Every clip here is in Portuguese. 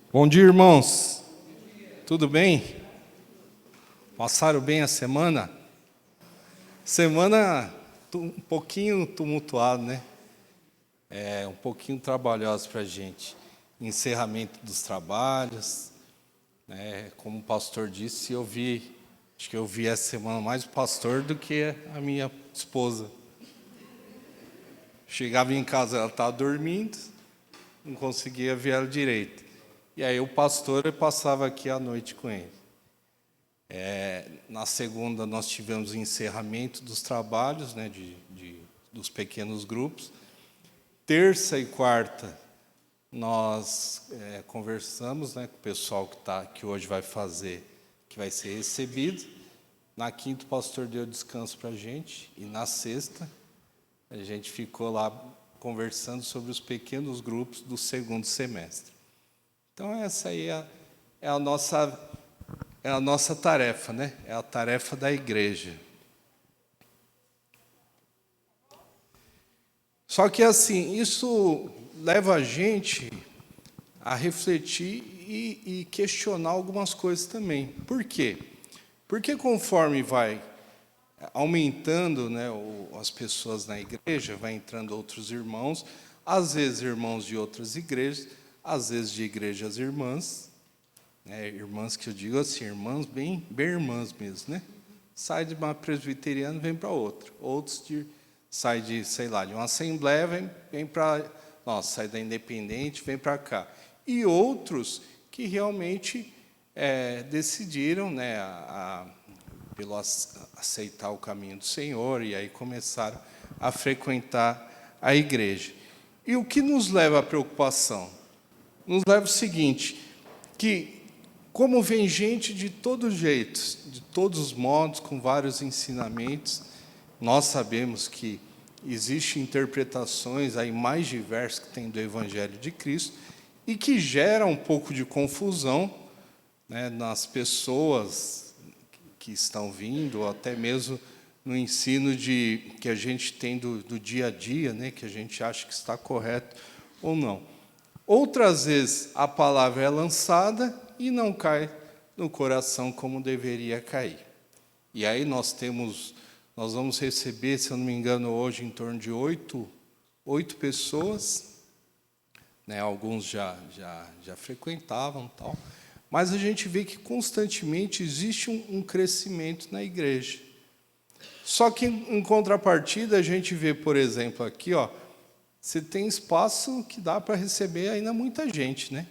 Bom dia, irmãos. Tudo bem? Passaram bem a semana? Semana um pouquinho tumultuada, né? Um pouquinho trabalhosa para a gente. Encerramento dos trabalhos, né? Como o pastor disse, acho que eu vi essa semana mais o pastor do que a minha esposa. Chegava em casa, ela estava dormindo, não conseguia ver ela direito. E aí o pastor passava aqui à noite com ele. Na segunda nós tivemos o encerramento dos trabalhos, né, dos pequenos grupos. Terça e quarta nós conversamos, né, com o pessoal que hoje vai fazer, que vai ser recebido. Na quinta o pastor deu descanso para a gente e na sexta a gente ficou lá conversando sobre os pequenos grupos do segundo semestre. Então essa aí é a nossa tarefa, né? É a tarefa da igreja. Só que assim, isso leva a gente a refletir e questionar algumas coisas também. Por quê? Porque conforme vai aumentando, né, as pessoas na igreja, vai entrando outros irmãos, às vezes irmãos de outras igrejas, às vezes de igrejas irmãs, né, irmãs que eu digo assim, irmãs bem irmãs mesmo, né? Sai de uma presbiteriana, vem para outra. Outros sai de, sei lá, de uma assembleia, vem para, sai da independente, vem para cá. E outros que realmente decidiram, né, pelo aceitar o caminho do Senhor, e aí começaram a frequentar a igreja. E o que nos leva à preocupação? Nos leva ao seguinte, que como vem gente de todo jeito, de todos os modos, com vários ensinamentos, nós sabemos que existem interpretações aí mais diversas que tem do Evangelho de Cristo e que gera um pouco de confusão, né, nas pessoas que estão vindo, ou até mesmo no ensino que a gente tem do dia a dia, né, que a gente acha que está correto ou não. Outras vezes a palavra é lançada e não cai no coração como deveria cair. E aí nós vamos receber, se eu não me engano, hoje em torno de 8 pessoas, né? Alguns já frequentavam, tal. Mas a gente vê que constantemente existe um crescimento na igreja. Só que em contrapartida a gente vê, por exemplo, aqui, você tem espaço que dá para receber ainda muita gente, né?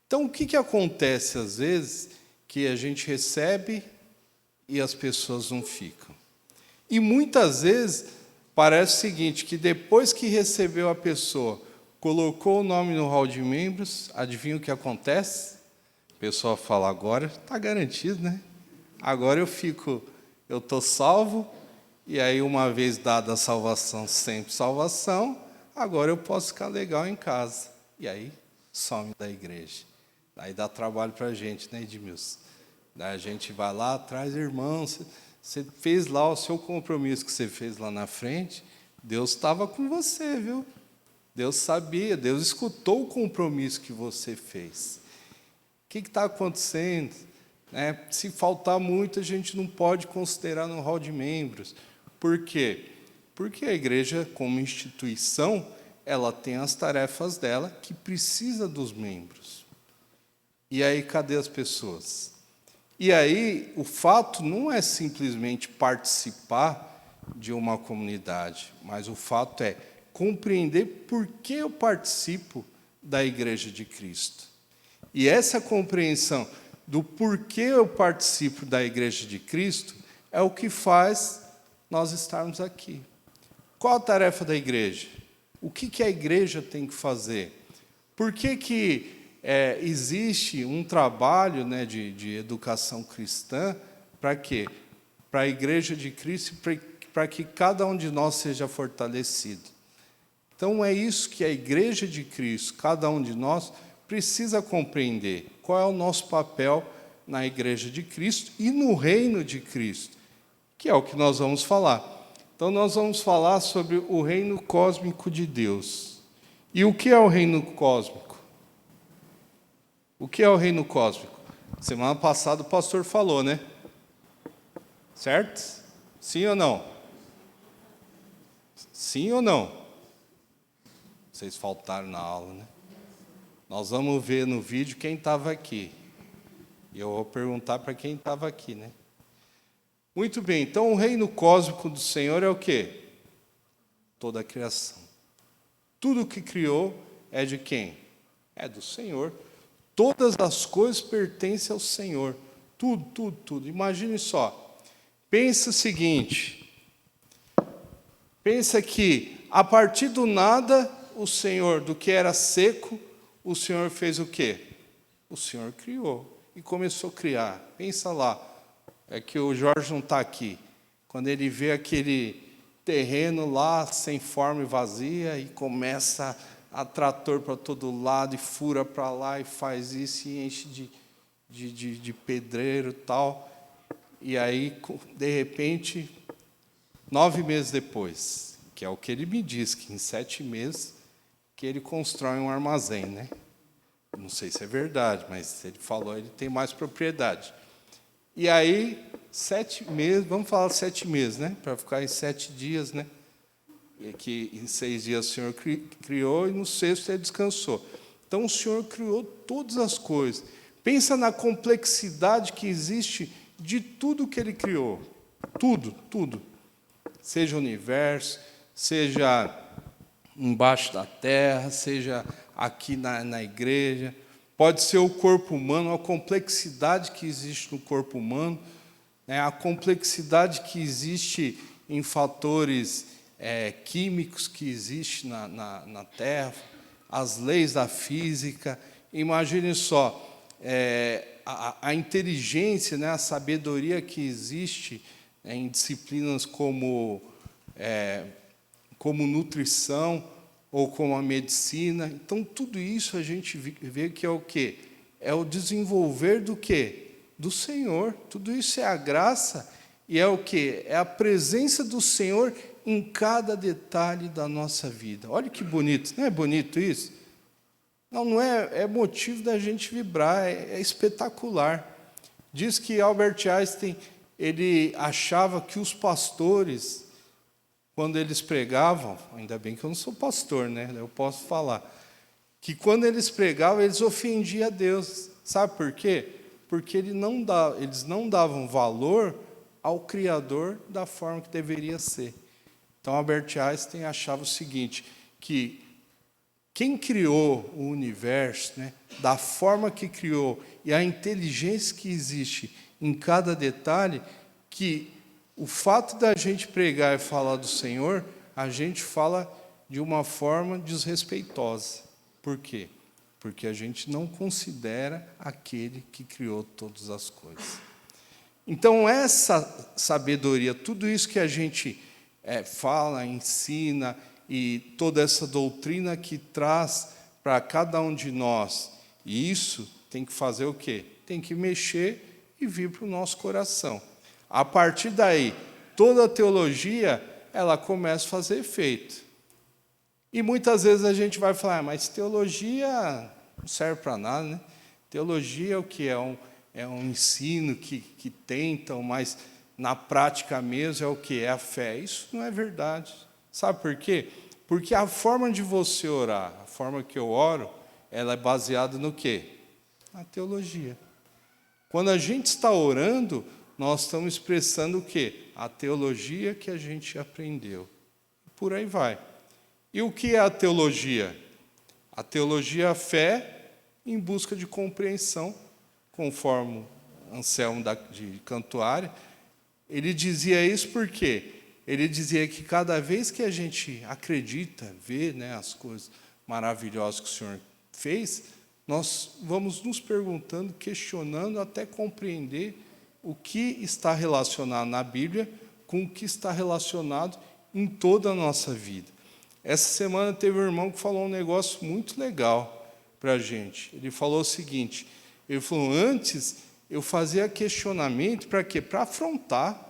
Então, o que acontece às vezes que a gente recebe e as pessoas não ficam? E muitas vezes parece o seguinte, que depois que recebeu a pessoa, colocou o nome no hall de membros, adivinha o que acontece? A pessoa fala, agora está garantido, né? Agora eu estou salvo, e aí uma vez dada a salvação, sempre salvação, agora eu posso ficar legal em casa. E aí some da igreja. Aí dá trabalho para a gente, né, Edmilson? Daí a gente vai lá atrás, irmão, você fez lá o seu compromisso que você fez lá na frente, Deus estava com você, viu? Deus sabia, Deus escutou o compromisso que você fez. O que está acontecendo? Se faltar muito, a gente não pode considerar no hall de membros. Por quê? Porque a igreja, como instituição, ela tem as tarefas dela que precisa dos membros. E aí, cadê as pessoas? E aí, o fato não é simplesmente participar de uma comunidade, mas o fato é compreender por que eu participo da Igreja de Cristo. E essa compreensão do porquê eu participo da Igreja de Cristo é o que faz nós estarmos aqui. Qual a tarefa da igreja? O que a igreja tem que fazer? Por que existe um trabalho, né, de educação cristã? Para quê? Para a Igreja de Cristo, para que cada um de nós seja fortalecido. Então, é isso que a Igreja de Cristo, cada um de nós, precisa compreender. Qual é o nosso papel na Igreja de Cristo e no reino de Cristo, que é o que nós vamos falar. Então, nós vamos falar sobre o reino cósmico de Deus. E o que é o reino cósmico? O que é o reino cósmico? Semana passada o pastor falou, né? Certo? Sim ou não? Sim ou não? Vocês faltaram na aula, né? Nós vamos ver no vídeo quem estava aqui. E eu vou perguntar para quem estava aqui, né? Muito bem, então o reino cósmico do Senhor é o quê? Toda a criação. Tudo que criou é de quem? É do Senhor. Todas as coisas pertencem ao Senhor. Tudo, tudo, tudo. Imagine só. Pensa o seguinte. Pensa que a partir do nada, o Senhor, do que era seco, o Senhor fez o quê? O Senhor criou e começou a criar. Pensa lá. É que o Jorge não está aqui. Quando ele vê aquele terreno lá, sem forma e vazia, e começa a trator para todo lado, e fura para lá, e faz isso, e enche de pedreiro e tal. E aí, de repente, 9 meses depois, que é o que ele me diz, que em 7 meses que ele constrói um armazém, né? Não sei se é verdade, mas ele falou, ele tem mais propriedade. E aí, 7 meses, vamos falar 7 meses, né? Para ficar em 7 dias, né? E que em 6 dias o Senhor criou e no 6º ele descansou. Então o Senhor criou todas as coisas. Pensa na complexidade que existe de tudo que ele criou. Tudo, tudo. Seja o universo, seja embaixo da terra, seja aqui na igreja. Pode ser o corpo humano, a complexidade que existe no corpo humano, né, a complexidade que existe em fatores químicos que existe na Terra, as leis da física. Imagine só, a inteligência, né, a sabedoria que existe em disciplinas como nutrição, ou como a medicina. Então, tudo isso a gente vê que é o quê? É o desenvolver do quê? Do Senhor. Tudo isso é a graça e é o quê? É a presença do Senhor em cada detalhe da nossa vida. Olha que bonito. Não é bonito isso? Não é motivo da gente vibrar, é espetacular. Diz que Albert Einstein, ele achava que os pastores, quando eles pregavam, ainda bem que eu não sou pastor, né? Eu posso falar, que quando eles pregavam, eles ofendiam a Deus. Sabe por quê? Porque eles não davam valor ao Criador da forma que deveria ser. Então, Albert Einstein achava o seguinte, que quem criou o universo, né, da forma que criou, e a inteligência que existe em cada detalhe, que o fato da gente pregar e falar do Senhor, a gente fala de uma forma desrespeitosa. Por quê? Porque a gente não considera aquele que criou todas as coisas. Então, essa sabedoria, tudo isso que a gente fala, ensina, e toda essa doutrina que traz para cada um de nós, e isso tem que fazer o quê? Tem que mexer e vir para o nosso coração. A partir daí, toda a teologia, ela começa a fazer efeito. E muitas vezes a gente vai falar, mas teologia não serve para nada, né? Teologia é o que? É um ensino que tentam, mas na prática mesmo é o que? É a fé. Isso não é verdade. Sabe por quê? Porque a forma de você orar, a forma que eu oro, ela é baseada no quê? Na teologia. Quando a gente está orando, nós estamos expressando o quê? A teologia que a gente aprendeu. Por aí vai. E o que é a teologia? A teologia é a fé em busca de compreensão, conforme Anselmo de Cantuária. Ele dizia isso porque ele dizia que cada vez que a gente acredita, vê, né, as coisas maravilhosas que o Senhor fez, nós vamos nos perguntando, questionando, até compreender o que está relacionado na Bíblia com o que está relacionado em toda a nossa vida. Essa semana teve um irmão que falou um negócio muito legal para a gente. Ele falou o seguinte, ele falou, antes eu fazia questionamento para quê? Para afrontar.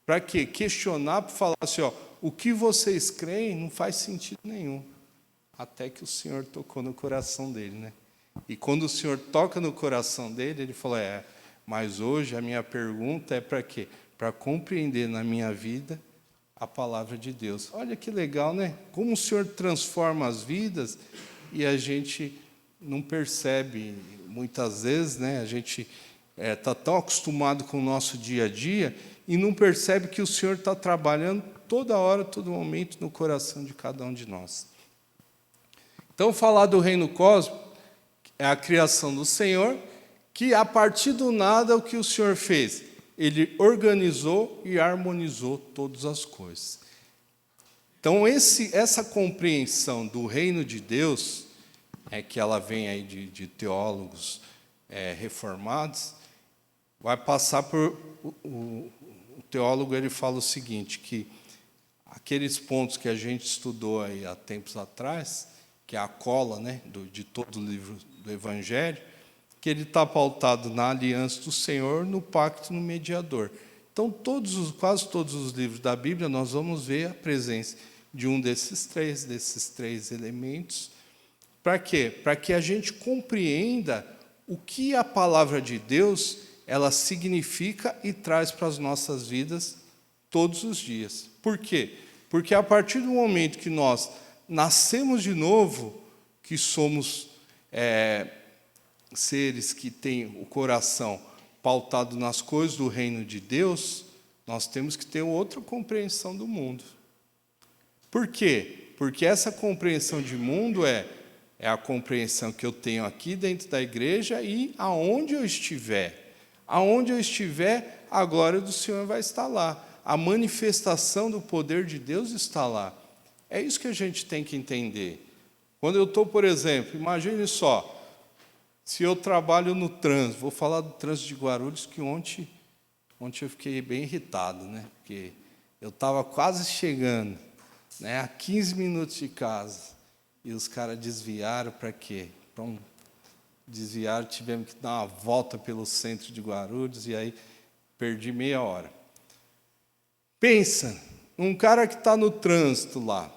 Para quê? Questionar, para falar assim, ó, o que vocês creem não faz sentido nenhum. Até que o Senhor tocou no coração dele, né? E quando o Senhor toca no coração dele, ele falou, mas hoje a minha pergunta é para quê? Para compreender na minha vida a palavra de Deus. Olha que legal, né? Como o Senhor transforma as vidas e a gente não percebe, muitas vezes, né? A gente está tão acostumado com o nosso dia a dia e não percebe que o Senhor está trabalhando toda hora, todo momento no coração de cada um de nós. Então, falar do reino cósmico é a criação do Senhor, que a partir do nada o que o Senhor fez? Ele organizou e harmonizou todas as coisas. Então, essa compreensão do reino de Deus, que ela vem aí de teólogos reformados, vai passar por... O teólogo ele fala o seguinte, que aqueles pontos que a gente estudou aí há tempos atrás, que é a cola, né, de todo o livro do Evangelho, que ele está pautado na aliança do Senhor, no pacto, no mediador. Então, quase todos os livros da Bíblia, nós vamos ver a presença de um desses três elementos. Para quê? Para que a gente compreenda o que a palavra de Deus ela significa e traz para as nossas vidas todos os dias. Por quê? Porque a partir do momento que nós nascemos de novo, que somos seres que têm o coração pautado nas coisas do reino de Deus, nós temos que ter outra compreensão do mundo. Por quê? Porque essa compreensão de mundo é a compreensão que eu tenho aqui dentro da igreja e aonde eu estiver. Aonde eu estiver, a glória do Senhor vai estar lá. A manifestação do poder de Deus está lá. É isso que a gente tem que entender. Quando eu estou, por exemplo, imagine só, se eu trabalho no trânsito, vou falar do trânsito de Guarulhos, que ontem eu fiquei bem irritado, né? Porque eu estava quase chegando, né, a 15 minutos de casa, e os caras desviaram para quê? Desviaram, tivemos que dar uma volta pelo centro de Guarulhos, e aí perdi meia hora. Pensa, um cara que está no trânsito lá,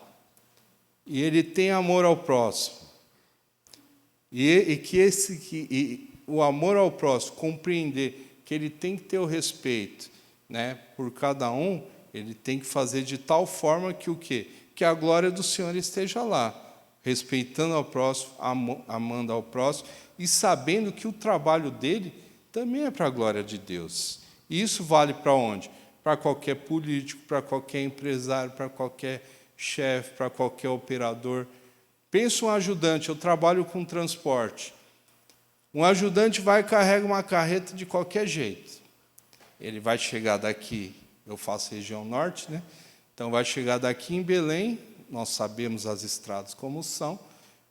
e ele tem amor ao próximo, e o amor ao próximo, compreender que ele tem que ter o respeito, né, por cada um, ele tem que fazer de tal forma que o quê? Que a glória do Senhor esteja lá, respeitando ao próximo, amando ao próximo, e sabendo que o trabalho dele também é para a glória de Deus. E isso vale para onde? Para qualquer político, para qualquer empresário, para qualquer chefe, para qualquer operador. Pensa um ajudante, eu trabalho com transporte. Um ajudante vai e carrega uma carreta de qualquer jeito. Ele vai chegar daqui, eu faço região norte, né? Então vai chegar daqui em Belém, nós sabemos as estradas como são.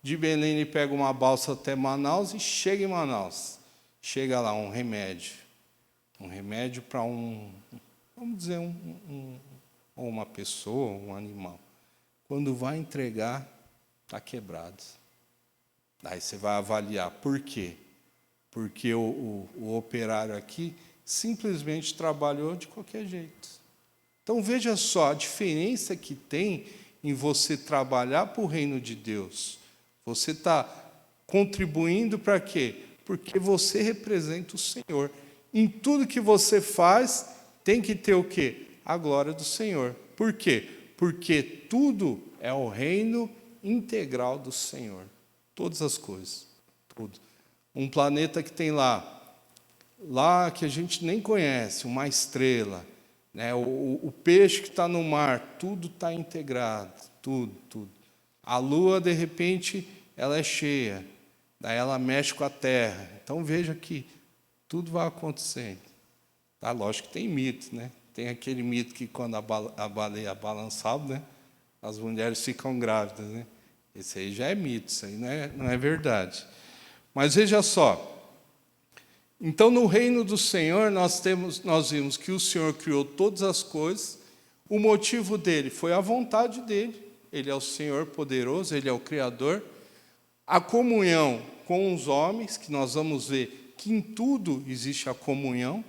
De Belém ele pega uma balsa até Manaus e chega em Manaus. Chega lá um remédio para vamos dizer, uma pessoa, um animal. Quando vai entregar, está quebrado. Daí você vai avaliar. Por quê? Porque o operário aqui simplesmente trabalhou de qualquer jeito. Então, veja só a diferença que tem em você trabalhar para o reino de Deus. Você está contribuindo para quê? Porque você representa o Senhor. Em tudo que você faz, tem que ter o quê? A glória do Senhor. Por quê? Porque tudo é o reino integral do Senhor. Todas as coisas. Tudo. Um planeta que tem lá que a gente nem conhece, uma estrela, né? O peixe que está no mar, tudo está integrado, tudo. A lua, de repente, ela é cheia, daí ela mexe com a terra. Então, veja que tudo vai acontecendo. Tá? Lógico que tem mito, né? Tem aquele mito que quando a baleia balançava, né, as mulheres ficam grávidas, né? Esse aí já é mito, isso aí não é verdade. Mas veja só, então no reino do Senhor nós vimos que o Senhor criou todas as coisas, o motivo dele foi a vontade dele, ele é o Senhor poderoso, ele é o Criador, a comunhão com os homens, que nós vamos ver que em tudo existe a comunhão,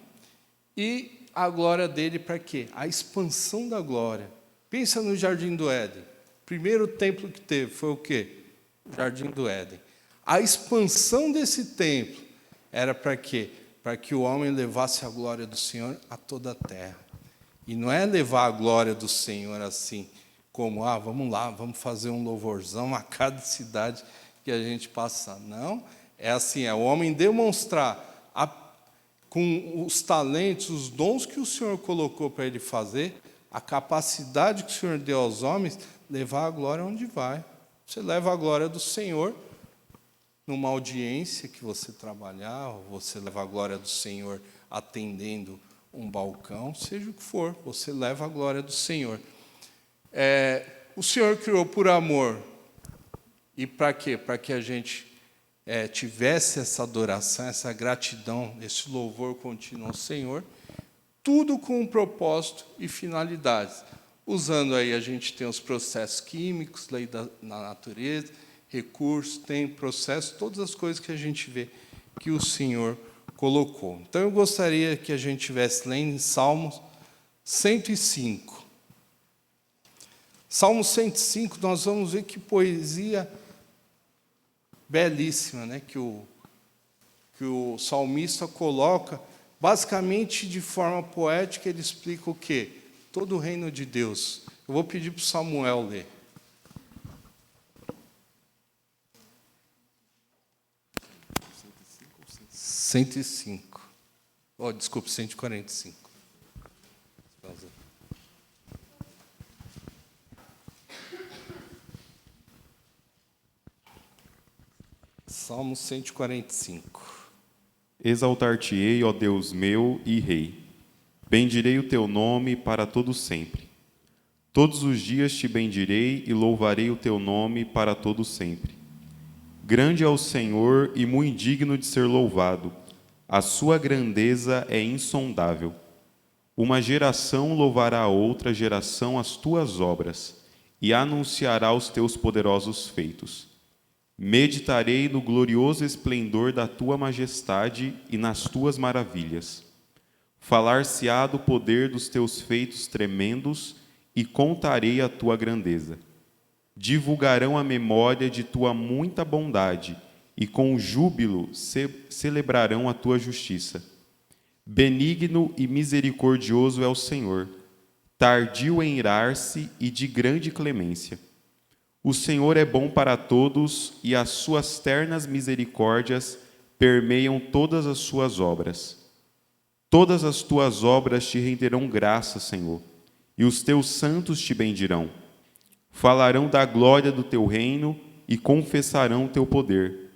e a glória dele para quê? A expansão da glória. Pensa no Jardim do Éden. O primeiro templo que teve foi o quê? O Jardim do Éden. A expansão desse templo era para quê? Para que o homem levasse a glória do Senhor a toda a terra. E não é levar a glória do Senhor assim, como, vamos lá, vamos fazer um louvorzão a cada cidade que a gente passar. Não, é assim, é o homem demonstrar com os talentos, os dons que o Senhor colocou para ele fazer, a capacidade que o Senhor deu aos homens, levar a glória onde vai. Você leva a glória do Senhor numa audiência que você trabalhar, ou você leva a glória do Senhor atendendo um balcão, seja o que for, você leva a glória do Senhor. O Senhor criou por amor. E para quê? Para que a gente tivesse essa adoração, essa gratidão, esse louvor contínuo ao Senhor, tudo com um propósito e finalidades. Usando aí, a gente tem os processos químicos, lei na natureza, recursos, tem processos, todas as coisas que a gente vê que o Senhor colocou. Então, eu gostaria que a gente estivesse lendo em Salmos 105. Salmo 105, nós vamos ver que poesia belíssima, né? que o salmista coloca, basicamente de forma poética, ele explica o quê? Todo o reino de Deus. Eu vou pedir para o Samuel ler. 105. Desculpe, 145. Salmo 145. Exaltar-te-ei, ó Deus meu e Rei. Bendirei o teu nome para todo sempre. Todos os dias te bendirei e louvarei o teu nome para todo sempre. Grande é o Senhor e muito digno de ser louvado. A sua grandeza é insondável. Uma geração louvará a outra geração as tuas obras e anunciará os teus poderosos feitos. Meditarei no glorioso esplendor da tua majestade e nas tuas maravilhas. Falar-se-á do poder dos teus feitos tremendos e contarei a tua grandeza. Divulgarão a memória de tua muita bondade e com júbilo celebrarão a tua justiça. Benigno e misericordioso é o Senhor, tardio em irar-se e de grande clemência. O Senhor é bom para todos e as suas ternas misericórdias permeiam todas as suas obras. Todas as tuas obras te renderão graça, Senhor, e os teus santos te bendirão. Falarão da glória do teu reino e confessarão o teu poder,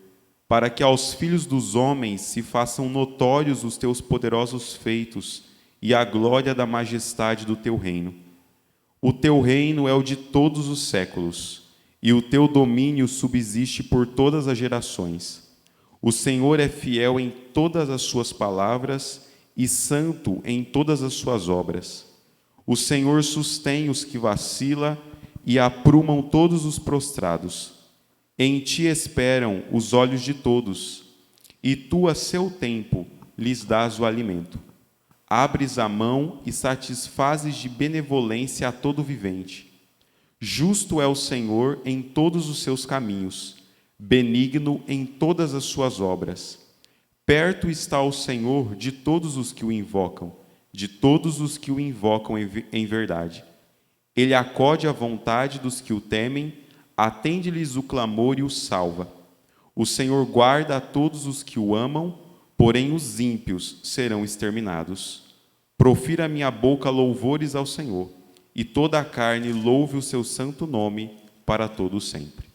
para que aos filhos dos homens se façam notórios os teus poderosos feitos e a glória da majestade do teu reino. O teu reino é o de todos os séculos, e o teu domínio subsiste por todas as gerações. O Senhor é fiel em todas as suas palavras e santo em todas as suas obras. O Senhor sustém os que vacilam e aprumam todos os prostrados. Em ti esperam os olhos de todos, e tu, a seu tempo, lhes dás o alimento. Abres a mão e satisfazes de benevolência a todo vivente. Justo é o Senhor em todos os seus caminhos, benigno em todas as suas obras. Perto está o Senhor de todos os que o invocam, de todos os que o invocam em verdade. Ele acode à vontade dos que o temem, atende-lhes o clamor e os salva. O Senhor guarda a todos os que o amam, porém os ímpios serão exterminados. Profira a minha boca louvores ao Senhor, e toda a carne louve o seu santo nome para todo sempre.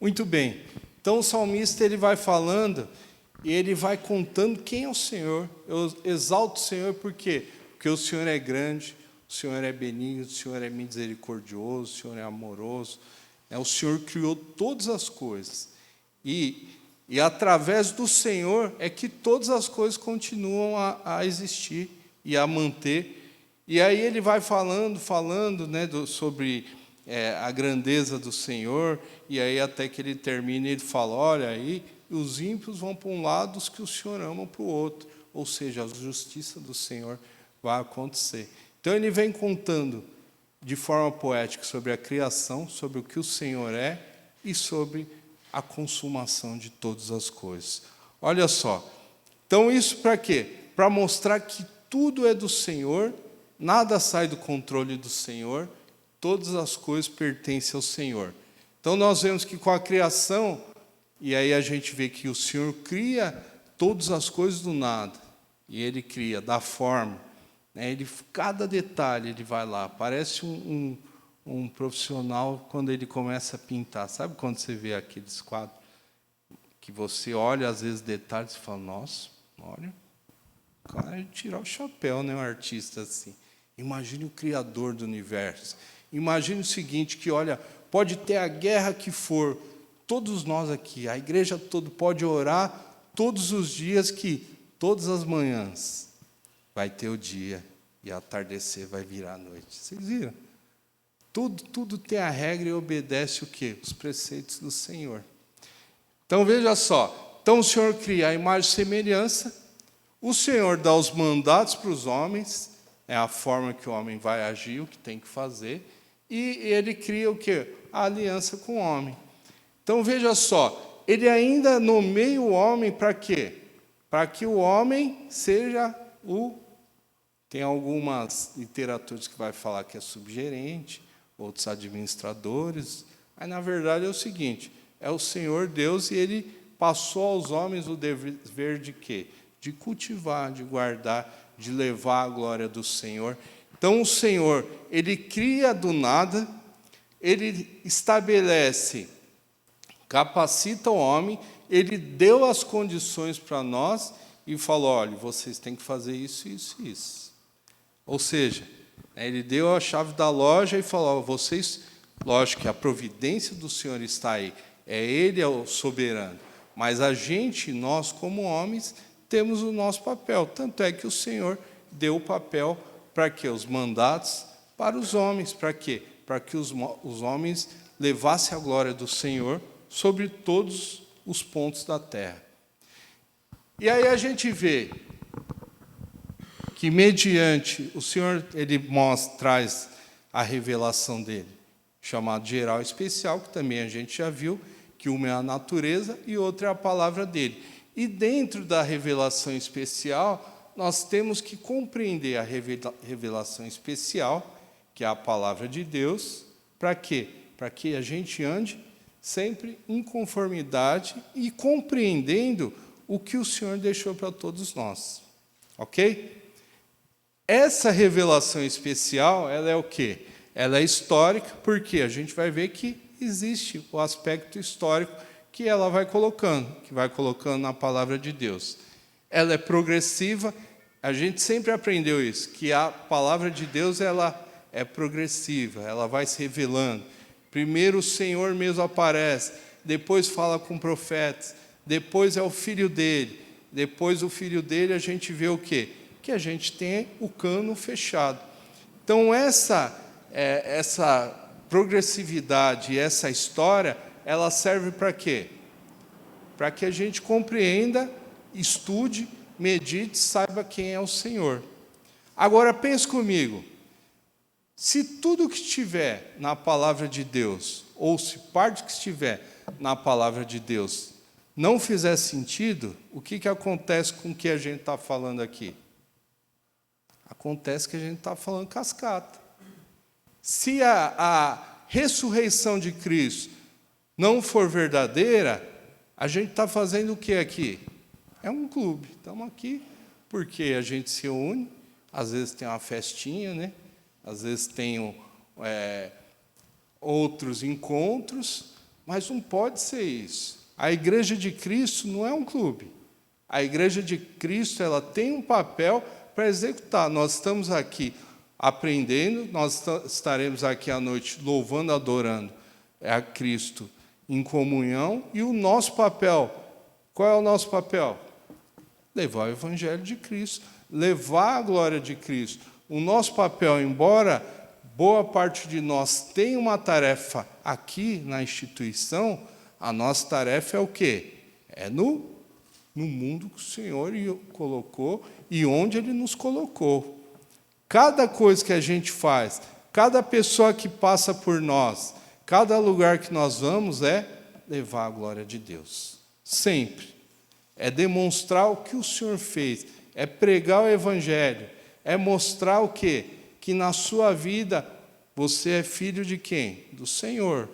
Muito bem. Então o salmista ele vai falando e ele vai contando quem é o Senhor. Eu exalto o Senhor por quê? Porque o Senhor é grande, o Senhor é benigno, o Senhor é misericordioso, o Senhor é amoroso. O Senhor criou todas as coisas. E através do Senhor é que todas as coisas continuam a existir e a manter. E aí ele vai falando, né, sobre a grandeza do Senhor, e aí até que ele termina, ele fala, olha, aí os ímpios vão para um lado, os que o Senhor ama para o outro. Ou seja, a justiça do Senhor vai acontecer. Então ele vem contando de forma poética sobre a criação, sobre o que o Senhor é e sobre a consumação de todas as coisas. Olha só. Então, isso para quê? Para mostrar que tudo é do Senhor, nada sai do controle do Senhor, todas as coisas pertencem ao Senhor. Então, nós vemos que com a criação, e aí a gente vê que o Senhor cria todas as coisas do nada, e Ele cria, dá forma, né? Cada detalhe Ele vai lá, parece um profissional quando ele começa a pintar. Sabe quando você vê aqueles quadros que você olha, às vezes, detalhes e fala, nossa, olha, o cara é tirar o chapéu, né, um artista assim. Imagine o Criador do universo. Imagine o seguinte, que, olha, pode ter a guerra que for, todos nós aqui, a igreja toda pode orar todos os dias, que todas as manhãs vai ter o dia e atardecer vai virar a noite. Vocês viram? Tudo tem a regra e obedece o quê? Os preceitos do Senhor. Então, veja só. Então, o Senhor cria a imagem e semelhança. O Senhor dá os mandatos para os homens. É a forma que o homem vai agir, o que tem que fazer. E Ele cria o quê? A aliança com o homem. Então, veja só. Ele ainda nomeia o homem para quê? Para que o homem seja o... Tem algumas literaturas que vai falar que é subgerente, outros administradores. Mas, na verdade, é o seguinte, é o Senhor Deus, e Ele passou aos homens o dever de quê? De cultivar, de guardar, de levar a glória do Senhor. Então, o Senhor, Ele cria do nada, Ele estabelece, capacita o homem, Ele deu as condições para nós e falou, olha, vocês têm que fazer isso, isso e isso. Ou seja, Ele deu a chave da loja e falou, vocês, lógico que a providência do Senhor está aí, Ele é o soberano, mas a gente, nós como homens, temos o nosso papel. Tanto é que o Senhor deu o papel para quê? Os mandatos para os homens. Para quê? Para que os homens levassem a glória do Senhor sobre todos os pontos da terra. E aí a gente vê que, mediante o Senhor, Ele traz a revelação dEle, chamado geral e especial, que também a gente já viu, que uma é a natureza e outra é a palavra dEle. E dentro da revelação especial, nós temos que compreender a revelação especial, que é a palavra de Deus, para quê? Para que a gente ande sempre em conformidade e compreendendo o que o Senhor deixou para todos nós. Ok? Essa revelação especial, ela é o quê? Ela é histórica, porque a gente vai ver que existe o aspecto histórico que ela vai colocando na palavra de Deus. Ela é progressiva, a gente sempre aprendeu isso, que a palavra de Deus ela é progressiva, ela vai se revelando. Primeiro o Senhor mesmo aparece, depois fala com profetas, depois é o Filho dele, depois o Filho dele a gente vê o quê? Que a gente tem o cano fechado. Então essa progressividade, essa história, ela serve para quê? Para que a gente compreenda, estude, medite, saiba quem é o Senhor. Agora pense comigo, se tudo que estiver na palavra de Deus, ou se parte que estiver na palavra de Deus, não fizer sentido, o que acontece com o que a gente está falando aqui? Acontece que a gente está falando cascata. Se a ressurreição de Cristo não for verdadeira, a gente está fazendo o que aqui? É um clube. Estamos aqui porque a gente se une, às vezes tem uma festinha, né? Às vezes tem outros encontros, mas não pode ser isso. A Igreja de Cristo não é um clube. A Igreja de Cristo ela tem um papel para executar. Nós estamos aqui aprendendo, nós estaremos aqui à noite louvando, adorando a Cristo em comunhão, e o nosso papel, qual é o nosso papel? Levar o Evangelho de Cristo, levar a glória de Cristo. O nosso papel, embora boa parte de nós tenha uma tarefa aqui na instituição, a nossa tarefa é o quê? É no mundo que o Senhor colocou e onde Ele nos colocou. Cada coisa que a gente faz, cada pessoa que passa por nós, cada lugar que nós vamos é levar a glória de Deus. Sempre. É demonstrar o que o Senhor fez. É pregar o Evangelho. É mostrar o quê? Que na sua vida você é filho de quem? Do Senhor.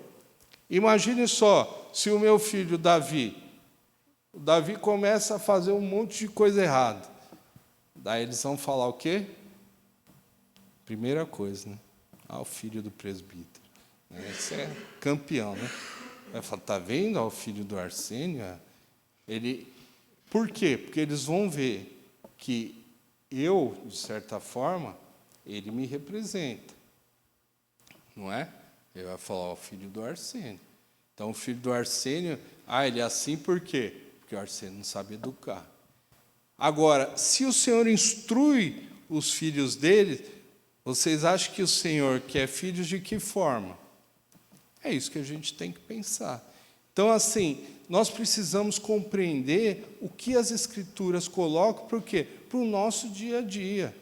Imagine só, se o meu filho o Davi começa a fazer um monte de coisa errada. Daí eles vão falar o quê? Primeira coisa, né? O filho do presbítero. Esse é campeão, né? Vai falar, tá vendo? O filho do Arsênio. Por quê? Porque eles vão ver que eu, de certa forma, ele me representa. Não é? Ele vai falar, o filho do Arsênio. Então, o filho do Arsênio, ele é assim por quê? Porque o Arsênio não sabe educar. Agora, se o Senhor instrui os filhos dele, vocês acham que o Senhor quer filhos de que forma? É isso que a gente tem que pensar. Então, assim, nós precisamos compreender o que as Escrituras colocam, por quê? Para o nosso dia a dia.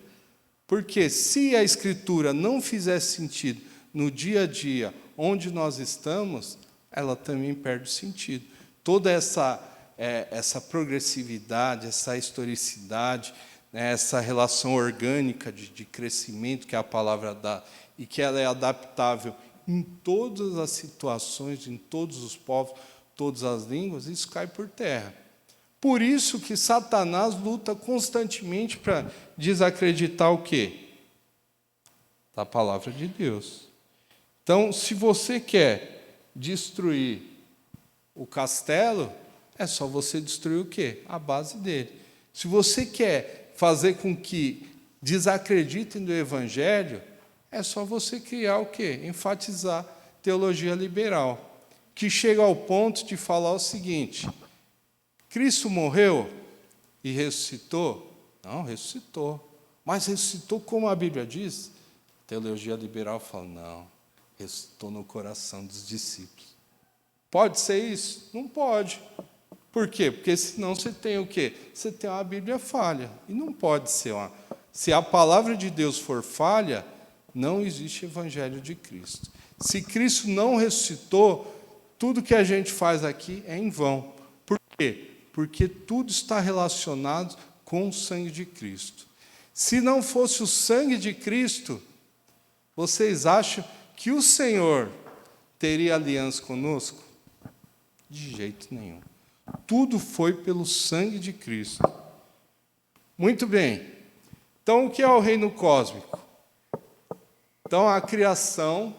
Porque se a Escritura não fizer sentido no dia a dia onde nós estamos, ela também perde o sentido. Toda essa progressividade, essa historicidade, né, essa relação orgânica de crescimento que a palavra dá, e que ela é adaptável em todas as situações, em todos os povos, todas as línguas, isso cai por terra. Por isso que Satanás luta constantemente para desacreditar o quê? Da palavra de Deus. Então, se você quer destruir o castelo, é só você destruir o quê? A base dele. Se você quer fazer com que desacreditem do Evangelho, é só você criar o quê? Enfatizar teologia liberal, que chega ao ponto de falar o seguinte: Cristo morreu e ressuscitou? Não, ressuscitou. Mas ressuscitou como a Bíblia diz? A teologia liberal fala, não, ressuscitou no coração dos discípulos. Pode ser isso? Não pode. Por quê? Porque senão você tem o quê? Você tem uma Bíblia falha. E não pode ser uma. Se a palavra de Deus for falha, não existe Evangelho de Cristo. Se Cristo não ressuscitou, tudo que a gente faz aqui é em vão. Por quê? Porque tudo está relacionado com o sangue de Cristo. Se não fosse o sangue de Cristo, vocês acham que o Senhor teria aliança conosco? De jeito nenhum. Tudo foi pelo sangue de Cristo. Muito bem. Então, o que é o reino cósmico? Então, a criação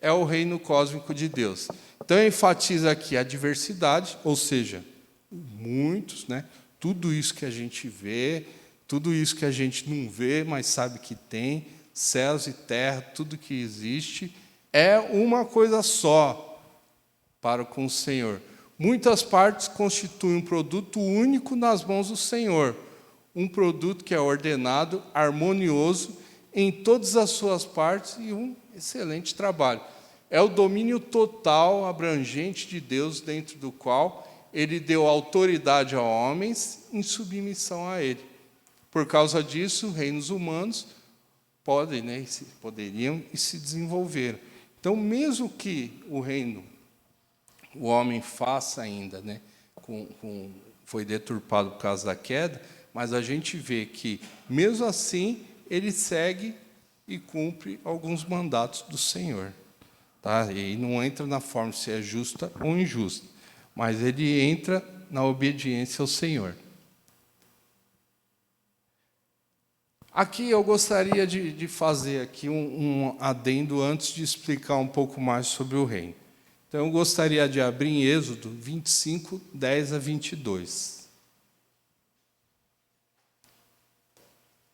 é o reino cósmico de Deus. Então, enfatiza aqui a diversidade, ou seja, muitos, né? Tudo isso que a gente vê, tudo isso que a gente não vê, mas sabe que tem, céus e terra, tudo que existe, é uma coisa só para com o Senhor. Muitas partes constituem um produto único nas mãos do Senhor, um produto que é ordenado, harmonioso em todas as suas partes e um excelente trabalho. É o domínio total, abrangente de Deus, dentro do qual Ele deu autoridade a homens em submissão a Ele. Por causa disso, reinos humanos poderiam e se desenvolveram. Então, mesmo que o homem faça ainda, né, foi deturpado por causa da queda, mas a gente vê que, mesmo assim, ele segue e cumpre alguns mandatos do Senhor. Tá? E não entra na forma se é justa ou injusta, mas ele entra na obediência ao Senhor. Aqui eu gostaria de fazer aqui um adendo antes de explicar um pouco mais sobre o reino. Então, eu gostaria de abrir em Êxodo 25, 10 a 22.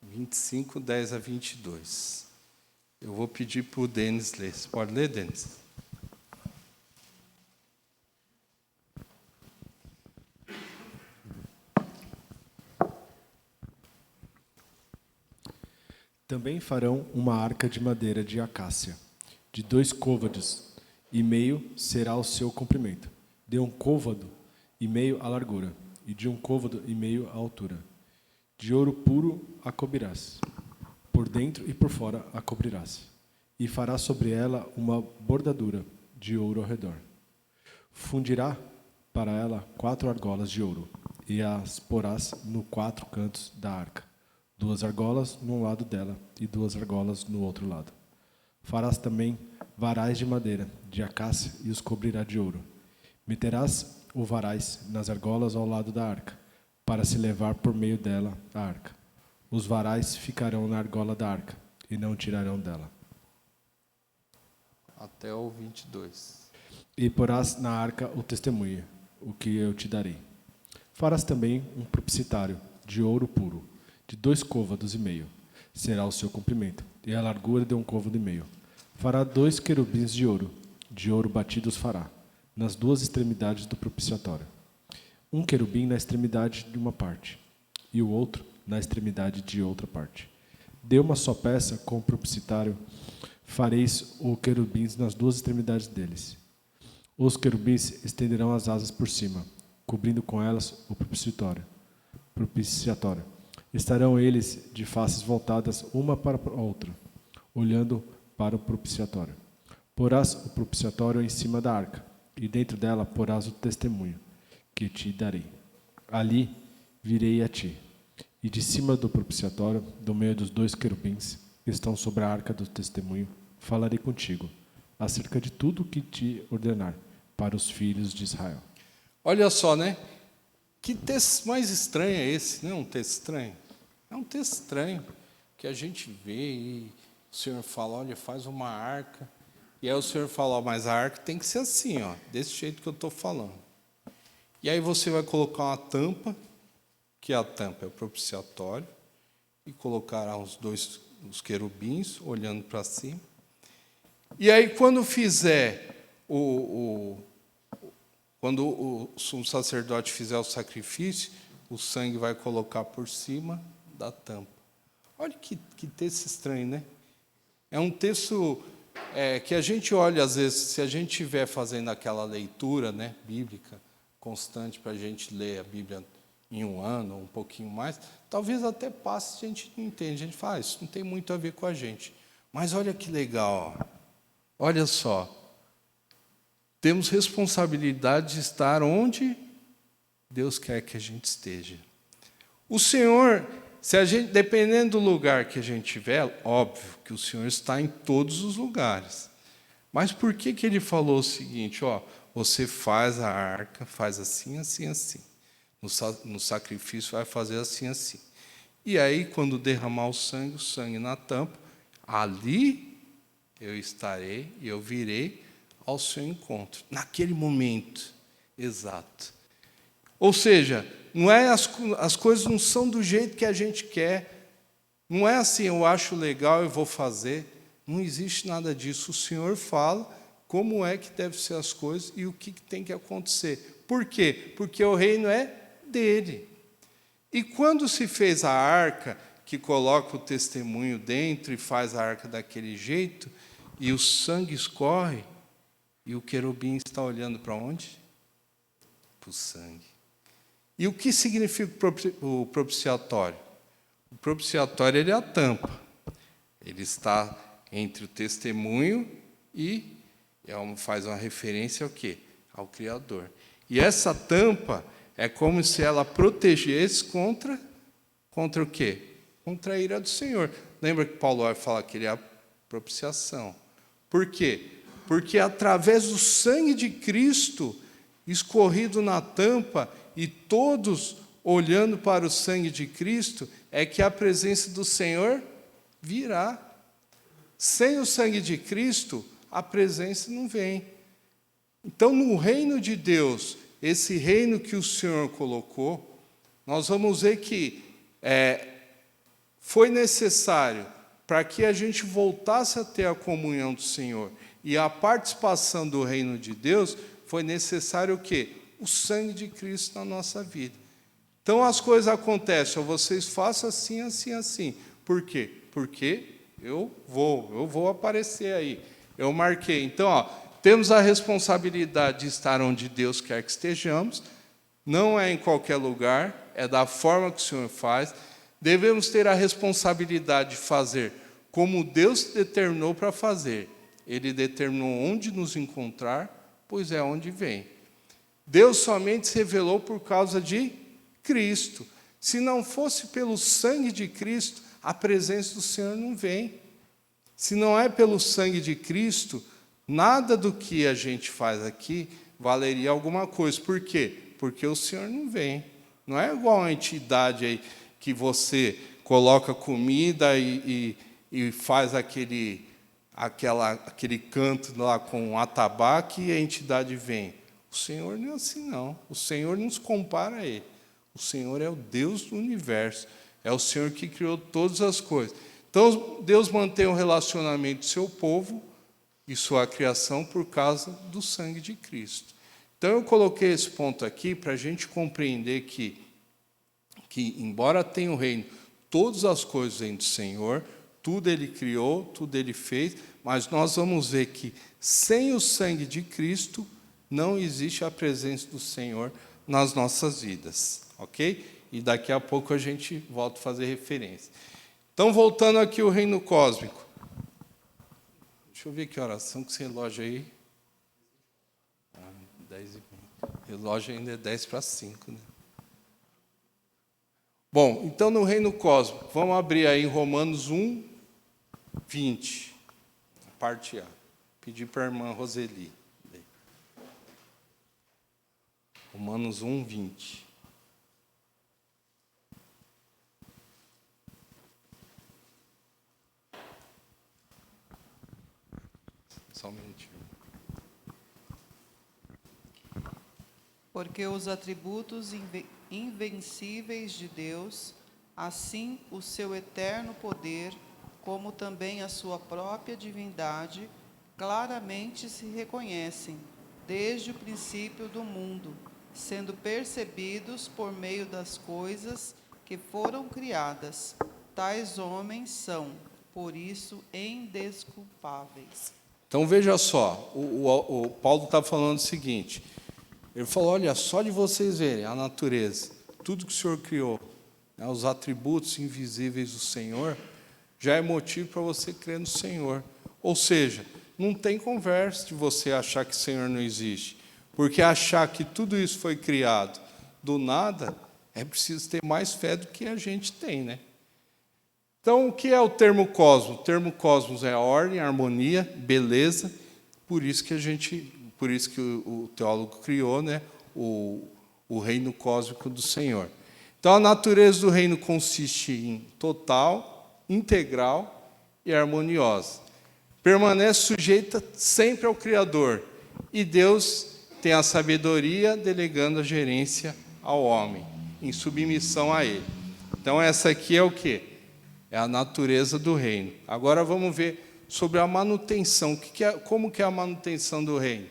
25, 10 a 22. Eu vou pedir para o Denis ler. Você pode ler, Denis? Também farão uma arca de madeira de acácia, de 2 côvados, e meio será o seu comprimento, de 1 côvado e meio a largura, e de 1 côvado e meio a altura. De ouro puro a cobrirás, por dentro e por fora a cobrirás, e farás sobre ela uma bordadura de ouro ao redor. Fundirá para ela 4 argolas de ouro, e as porás nos 4 cantos da arca, 2 argolas num lado dela e 2 argolas no outro lado. Farás também varais de madeira, de acácia, e os cobrirá de ouro. Meterás o varais nas argolas ao lado da arca, para se levar por meio dela a arca. Os varais ficarão na argola da arca, e não tirarão dela. Até o 22. E porás na arca o testemunho, o que eu te darei. Farás também um propiciatário de ouro puro, de 2 côvados e meio. Será o seu comprimento, e a largura de 1 côvado e meio. Fará 2 querubins de ouro batido os fará, nas 2 extremidades do propiciatório. Um querubim na extremidade de uma parte, e o outro na extremidade de outra parte. De uma só peça com o propiciatário fareis os querubins nas 2 extremidades deles. Os querubins estenderão as asas por cima, cobrindo com elas o propiciatório. Estarão eles de faces voltadas uma para a outra, olhando para o propiciatório. Porás o propiciatório em cima da arca, e dentro dela porás o testemunho, que te darei. Ali virei a ti, e de cima do propiciatório, do meio dos 2 querubins, que estão sobre a arca do testemunho, falarei contigo, acerca de tudo o que te ordenar, para os filhos de Israel. Olha só, né? Que texto mais estranho é esse? Não é um texto estranho? É um texto estranho, que a gente vê e o Senhor fala, olha, faz uma arca. E aí o Senhor fala, ó, mas a arca tem que ser assim, ó, desse jeito que eu estou falando. E aí você vai colocar uma tampa, que a tampa é o propiciatório, e colocará os querubins olhando para cima. E aí quando fizer quando o sumo sacerdote fizer o sacrifício, o sangue vai colocar por cima da tampa. Olha que texto estranho, né? É um texto que a gente olha, às vezes, se a gente estiver fazendo aquela leitura, né, bíblica constante para a gente ler a Bíblia em um ano, ou um pouquinho mais, talvez até passe, a gente não entende. A gente fala, isso não tem muito a ver com a gente. Mas olha que legal, ó. Olha só. Temos responsabilidade de estar onde Deus quer que a gente esteja. O Senhor, se a gente, dependendo do lugar que a gente estiver, óbvio que o Senhor está em todos os lugares. Mas por que ele falou o seguinte, ó, você faz a arca, faz assim, assim, assim. No sacrifício vai fazer assim, assim. E aí, quando derramar o sangue na tampa, ali eu estarei e eu virei ao seu encontro, naquele momento exato. Ou seja, não é as coisas não são do jeito que a gente quer, não é assim, eu acho legal, eu vou fazer, não existe nada disso. O Senhor fala como é que devem ser as coisas e o que tem que acontecer. Por quê? Porque o reino é dele. E quando se fez a arca, que coloca o testemunho dentro e faz a arca daquele jeito, e o sangue escorre, e o querubim está olhando para onde? Para o sangue. E o que significa o propiciatório? O propiciatório ele é a tampa. Ele está entre o testemunho e faz uma referência ao quê? Ao Criador. E essa tampa é como se ela protegesse contra o quê? Contra a ira do Senhor. Lembra que Paulo vai falar que ele é a propiciação. Por quê? Porque através do sangue de Cristo escorrido na tampa e todos olhando para o sangue de Cristo, é que a presença do Senhor virá. Sem o sangue de Cristo, a presença não vem. Então, no reino de Deus, esse reino que o Senhor colocou, nós vamos ver que foi necessário para que a gente voltasse a ter a comunhão do Senhor e a participação do reino de Deus, foi necessário o quê? O sangue de Cristo na nossa vida. Então as coisas acontecem, vocês façam assim, assim, assim. Por quê? Porque eu vou aparecer aí. Eu marquei. Então, ó, temos a responsabilidade de estar onde Deus quer que estejamos, não é em qualquer lugar, é da forma que o Senhor faz. Devemos ter a responsabilidade de fazer como Deus determinou para fazer. Ele determinou onde nos encontrar, pois é onde vem. Deus somente se revelou por causa de Cristo. Se não fosse pelo sangue de Cristo, a presença do Senhor não vem. Se não é pelo sangue de Cristo, nada do que a gente faz aqui valeria alguma coisa. Por quê? Porque o Senhor não vem. Não é igual a entidade aí que você coloca comida e faz aquele canto lá com um atabaque e a entidade vem. O Senhor não é assim, não. O Senhor não se compara a Ele. O Senhor é o Deus do universo. É o Senhor que criou todas as coisas. Então, Deus mantém o relacionamento do seu povo e sua criação por causa do sangue de Cristo. Então, eu coloquei esse ponto aqui para a gente compreender que, embora tenha o reino, todas as coisas vêm do Senhor, tudo Ele criou, tudo Ele fez, mas nós vamos ver que, sem o sangue de Cristo, não existe a presença do Senhor nas nossas vidas, ok? E daqui a pouco a gente volta a fazer referência. Então, voltando aqui ao reino cósmico. Deixa eu ver que oração que esse relógio aí. 10 e 20. O relógio ainda é 10 para 5, né? Bom, então no reino cósmico, vamos abrir aí em Romanos 1, 20. Parte A. Pedir para a irmã Roseli. Romanos 1, 20. Só um minutinho. Porque os atributos invencíveis de Deus, assim o seu eterno poder, como também a sua própria divindade, claramente se reconhecem, desde o princípio do mundo, sendo percebidos por meio das coisas que foram criadas. Tais homens são, por isso, indesculpáveis. Então veja só, o Paulo está falando o seguinte, ele falou, olha, só de vocês verem a natureza, tudo que o Senhor criou, né, os atributos invisíveis do Senhor, já é motivo para você crer no Senhor. Ou seja, não tem conversa de você achar que o Senhor não existe, porque achar que tudo isso foi criado do nada, é preciso ter mais fé do que a gente tem, né? Então, o que é o termo cosmos? O termo cosmos é ordem, harmonia, beleza. Por isso que o teólogo criou, né, o reino cósmico do Senhor. Então, a natureza do reino consiste em total, integral e harmoniosa. Permanece sujeita sempre ao Criador. E Deus tem a sabedoria delegando a gerência ao homem, em submissão a Ele. Então, essa aqui é o quê? É a natureza do reino. Agora vamos ver sobre a manutenção. Como que é a manutenção do reino?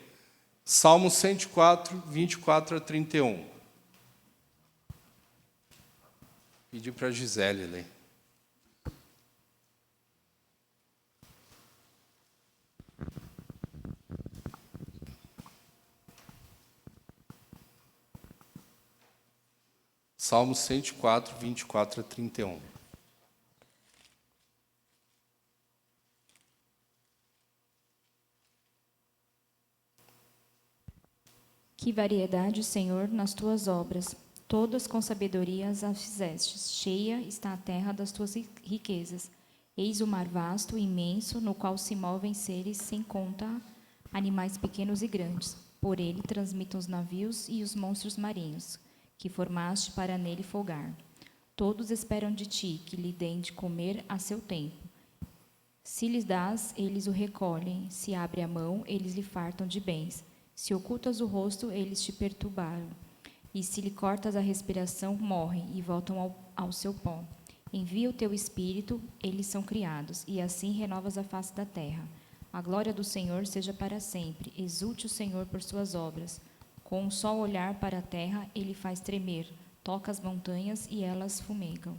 Salmo 104, 24 a 31. Pedi para a Gisele ler. Salmo 104, 24 a 31. Que variedade, Senhor, nas tuas obras! Todas com sabedoria as fizestes. Cheia está a terra das tuas riquezas. Eis o mar vasto e imenso, no qual se movem seres sem conta, animais pequenos e grandes. Por ele transmitem os navios e os monstros marinhos, que formaste para nele folgar. Todos esperam de ti, que lhe deem de comer a seu tempo. Se lhes dás, eles o recolhem. Se abre a mão, eles lhe fartam de bens. Se ocultas o rosto, eles te perturbaram. E se lhe cortas a respiração, morrem e voltam ao seu pó. Envia o teu espírito, eles são criados, e assim renovas a face da terra. A glória do Senhor seja para sempre. Exulte o Senhor por suas obras. Com um só olhar para a terra, ele faz tremer. Toca as montanhas e elas fumegam.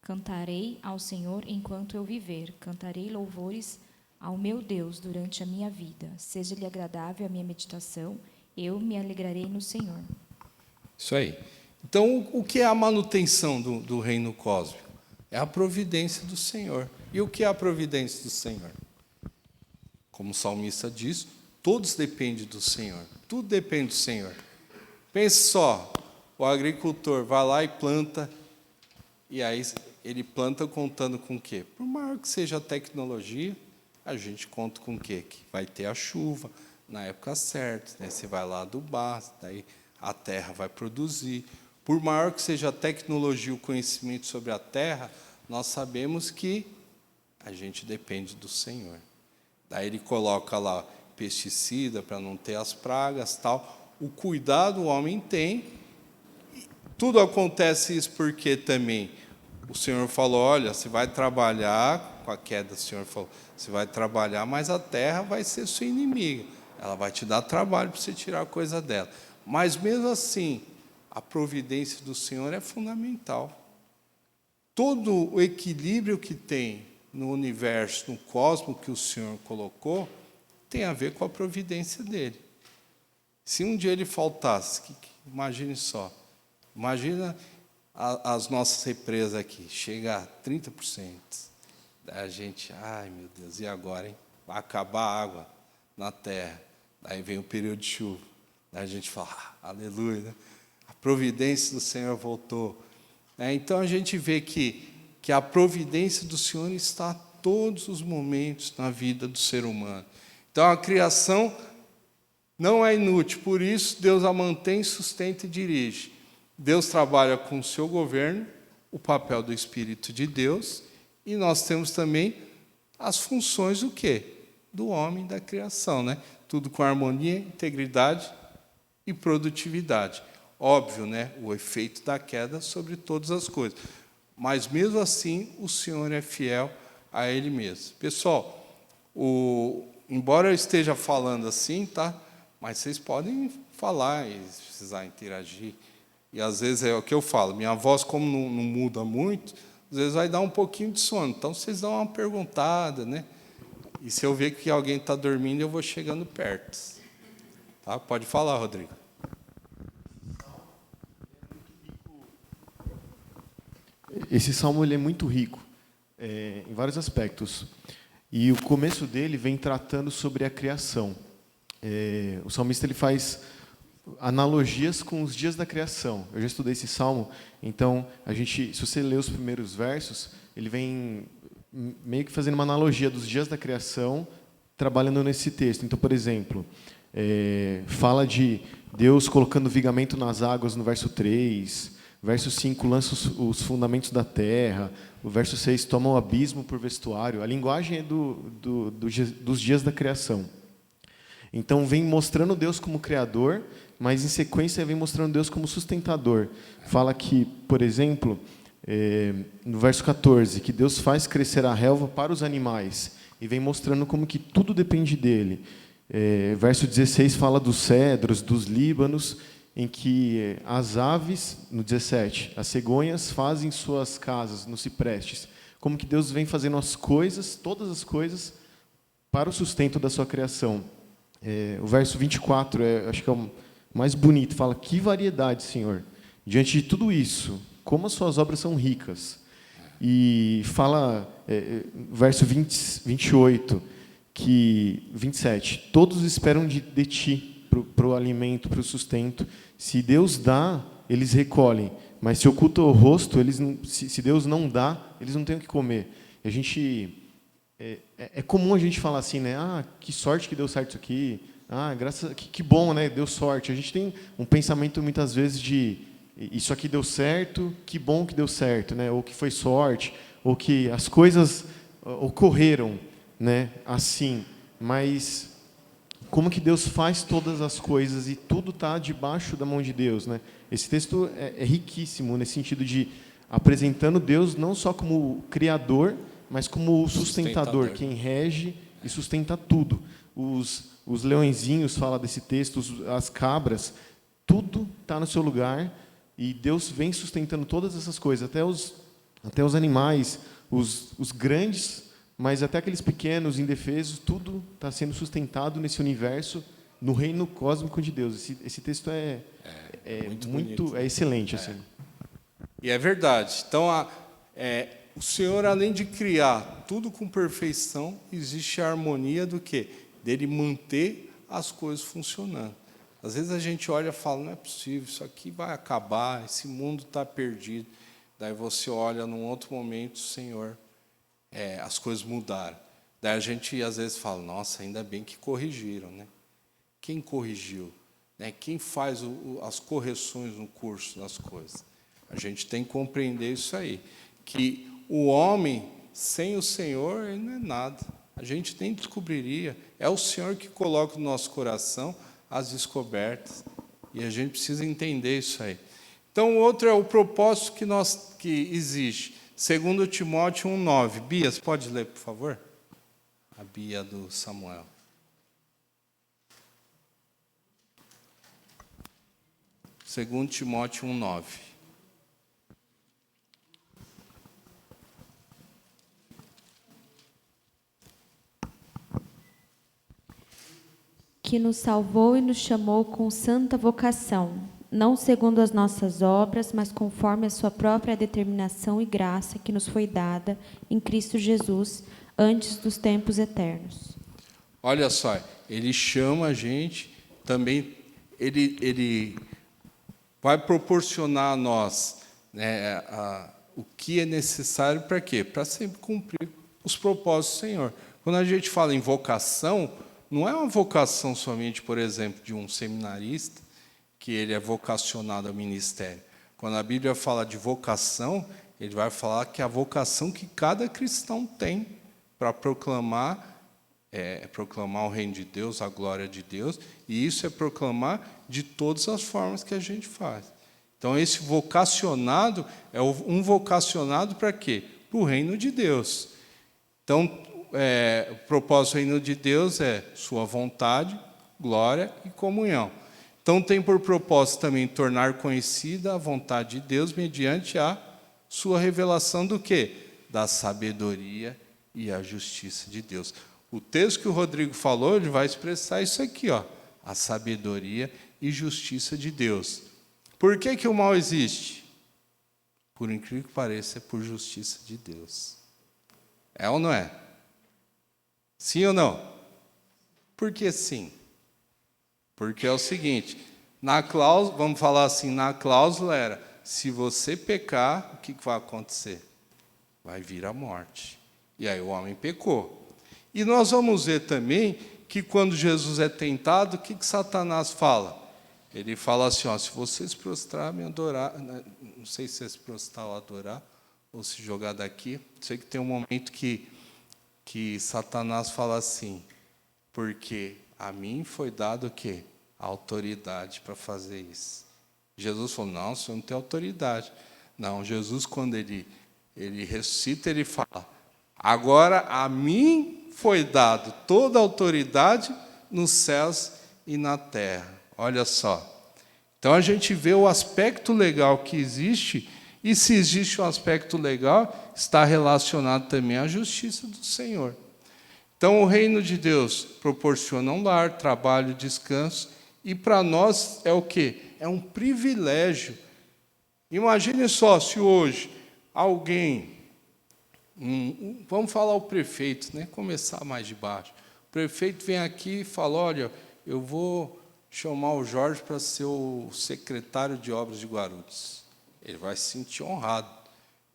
Cantarei ao Senhor enquanto eu viver. Cantarei louvores ao meu Deus durante a minha vida. Seja-lhe agradável a minha meditação. Eu me alegrarei no Senhor. Isso aí. Então, o que é a manutenção do reino cósmico? É a providência do Senhor. E o que é a providência do Senhor? Como o salmista diz, todos dependem do Senhor. Tudo depende do Senhor. Pense só, o agricultor vai lá e planta, e aí ele planta contando com o quê? Por maior que seja a tecnologia, a gente conta com o quê? Que vai ter a chuva na época certa, né? Você vai lá adubar, daí a terra vai produzir. Por maior que seja a tecnologia, o conhecimento sobre a terra, nós sabemos que a gente depende do Senhor. Daí ele coloca lá pesticida para não ter as pragas, tal. O cuidado o homem tem. Tudo acontece isso porque também o Senhor falou, olha, você vai trabalhar, com a queda o Senhor falou, você vai trabalhar, mas a terra vai ser sua inimiga. Ela vai te dar trabalho para você tirar a coisa dela. Mas mesmo assim, a providência do Senhor é fundamental. Todo o equilíbrio que tem no universo, no cosmos que o Senhor colocou, tem a ver com a providência dele. Se um dia ele faltasse, imagine só, imagina as nossas represas aqui, chega a 30%. Daí a gente, ai meu Deus, e agora, hein? Vai acabar a água na terra. Daí vem o período de chuva. Daí a gente fala, aleluia, né? A providência do Senhor voltou. Então a gente vê que a providência do Senhor está a todos os momentos na vida do ser humano. Então a criação não é inútil, por isso Deus a mantém, sustenta e dirige. Deus trabalha com o seu governo, o papel do Espírito de Deus, e nós temos também as funções do quê? Do homem, da criação, né? Tudo com harmonia, integridade e produtividade. Óbvio, né? O efeito da queda sobre todas as coisas. Mas mesmo assim, o Senhor é fiel a Ele mesmo. Pessoal, embora eu esteja falando assim, tá? Mas vocês podem falar e se precisar interagir. E às vezes é o que eu falo, minha voz, como não muda muito, às vezes vai dar um pouquinho de sono. Então vocês dão uma perguntada, né? E se eu ver que alguém está dormindo, eu vou chegando perto. Tá? Pode falar, Rodrigo. Esse salmo ele é muito rico, em vários aspectos. E o começo dele vem tratando sobre a criação. O salmista ele faz analogias com os dias da criação. Eu já estudei esse salmo, então se você ler os primeiros versos, ele vem meio que fazendo uma analogia dos dias da criação, trabalhando nesse texto. Então, por exemplo, fala de Deus colocando vigamento nas águas no verso 3, verso 5 lança os fundamentos da terra, o verso 6 toma o abismo por vestuário. A linguagem é dos dias da criação. Então, vem mostrando Deus como criador, mas, em sequência, vem mostrando Deus como sustentador. Fala que, por exemplo, no verso 14, que Deus faz crescer a relva para os animais, e vem mostrando como que tudo depende dele. Verso 16 fala dos cedros, dos líbanos, em que as aves, no 17, as cegonhas fazem suas casas nos ciprestes. Como que Deus vem fazendo as coisas, todas as coisas, para o sustento da sua criação. O verso 24, acho que é o mais bonito, fala, que variedade, Senhor, diante de tudo isso, como as suas obras são ricas. E fala, verso 28, 27, todos esperam de ti, para o alimento, para o sustento. Se Deus dá, eles recolhem, mas se oculta o rosto, se Deus não dá, eles não têm o que comer. E a gente... É comum a gente falar assim, né? Que sorte que deu certo isso aqui. Que bom, né? Deu sorte. A gente tem um pensamento muitas vezes de isso aqui deu certo, que bom que deu certo, né? Ou que foi sorte, ou que as coisas ocorreram, né? Assim. Mas como que Deus faz todas as coisas e tudo está debaixo da mão de Deus, né? Esse texto é riquíssimo nesse sentido de apresentando Deus não só como criador, mas como o sustentador, quem rege e sustenta tudo. Os leõezinhos, fala desse texto, as cabras, tudo está no seu lugar e Deus vem sustentando todas essas coisas, até os animais, os grandes, mas até aqueles pequenos, indefesos, tudo está sendo sustentado nesse universo, no reino cósmico de Deus. Esse texto é muito excelente. Assim. E é verdade. Então, o Senhor, além de criar tudo com perfeição, existe a harmonia do quê? Dele manter as coisas funcionando. Às vezes a gente olha e fala, não é possível, isso aqui vai acabar, esse mundo está perdido. Daí você olha num outro momento, Senhor, as coisas mudaram. Daí a gente às vezes fala, nossa, ainda bem que corrigiram, né? Quem corrigiu? Né? Quem faz as correções no curso das coisas? A gente tem que compreender isso aí, que o homem sem o Senhor, ele não é nada. A gente nem descobriria. É o Senhor que coloca no nosso coração as descobertas. E a gente precisa entender isso aí. Então, o outro é o propósito que existe. 2 Timóteo 1,9. Bia, você pode ler, por favor? A Bia do Samuel. Segundo Timóteo 1,9. Que nos salvou e nos chamou com santa vocação, não segundo as nossas obras, mas conforme a sua própria determinação e graça que nos foi dada em Cristo Jesus, antes dos tempos eternos. Olha só, ele chama a gente, também ele vai proporcionar a nós, né, o que é necessário para quê? Para sempre cumprir os propósitos do Senhor. Quando a gente fala em vocação, não é uma vocação somente, por exemplo, de um seminarista, que ele é vocacionado ao ministério. Quando a Bíblia fala de vocação, ele vai falar que é a vocação que cada cristão tem para proclamar o reino de Deus, a glória de Deus, e isso é proclamar de todas as formas que a gente faz. Então, esse vocacionado é um vocacionado para quê? Para o reino de Deus. Então, o propósito do reino de Deus é sua vontade, glória e comunhão. Então, tem por propósito também tornar conhecida a vontade de Deus mediante a sua revelação do quê? Da sabedoria e a justiça de Deus. O texto que o Rodrigo falou, ele vai expressar isso aqui, ó, a sabedoria e justiça de Deus. Por que o mal existe? Por incrível que pareça, é por justiça de Deus. É ou não é? Sim ou não? Por que sim? Porque é o seguinte, na cláusula, vamos falar assim, na cláusula era, se você pecar, o que vai acontecer? Vai vir a morte. E aí o homem pecou. E nós vamos ver também que quando Jesus é tentado, o que Satanás fala? Ele fala assim, ó, se você se prostrar, me adorar, não sei se é se prostrar ou adorar, ou se jogar daqui, sei que tem um momento que Satanás fala assim, porque a mim foi dado o quê? A autoridade para fazer isso. Jesus falou, não, você não tem autoridade. Não, Jesus, quando ele ressuscita, ele fala, agora a mim foi dado toda a autoridade nos céus e na terra. Olha só. Então, a gente vê o aspecto legal que existe, e se existe um aspecto legal, está relacionado também à justiça do Senhor. Então, o reino de Deus proporciona um lar, trabalho, descanso, e para nós é o quê? É um privilégio. Imagine só se hoje alguém, vamos falar o prefeito, né? Começar mais de baixo. O prefeito vem aqui e fala, olha, eu vou chamar o Jorge para ser o secretário de obras de Guarulhos. Ele vai se sentir honrado,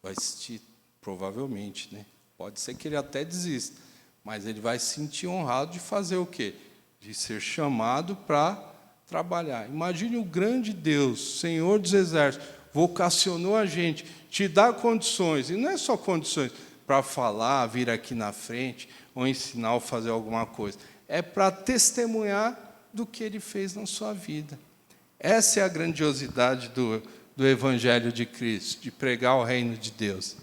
vai se sentir, provavelmente, né? Pode ser que ele até desista, mas ele vai se sentir honrado de fazer o quê? De ser chamado para trabalhar. Imagine o grande Deus, Senhor dos Exércitos, vocacionou a gente, te dá condições, e não é só condições para falar, vir aqui na frente, ou ensinar ou fazer alguma coisa, é para testemunhar do que ele fez na sua vida. Essa é a grandiosidade do Evangelho de Cristo, de pregar o reino de Deus.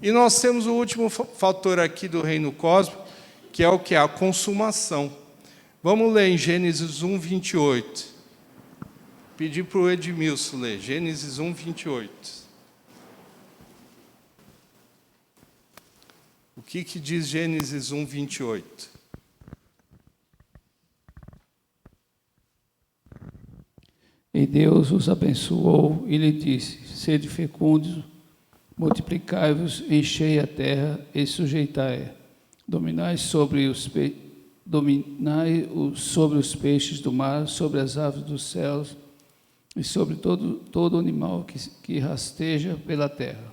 E nós temos o último fator aqui do reino cósmico, que é o que? A consumação. Vamos ler em Gênesis 1, 28. Pedir para o Edmilson ler, Gênesis 1, 28. O que diz Gênesis 1, 28? E Deus os abençoou e lhe disse, sede fecundos, multiplicai-vos, enchei a terra e sujeitai-a. Dominai sobre os dominai sobre os peixes do mar, sobre as aves dos céus e sobre todo animal que rasteja pela terra.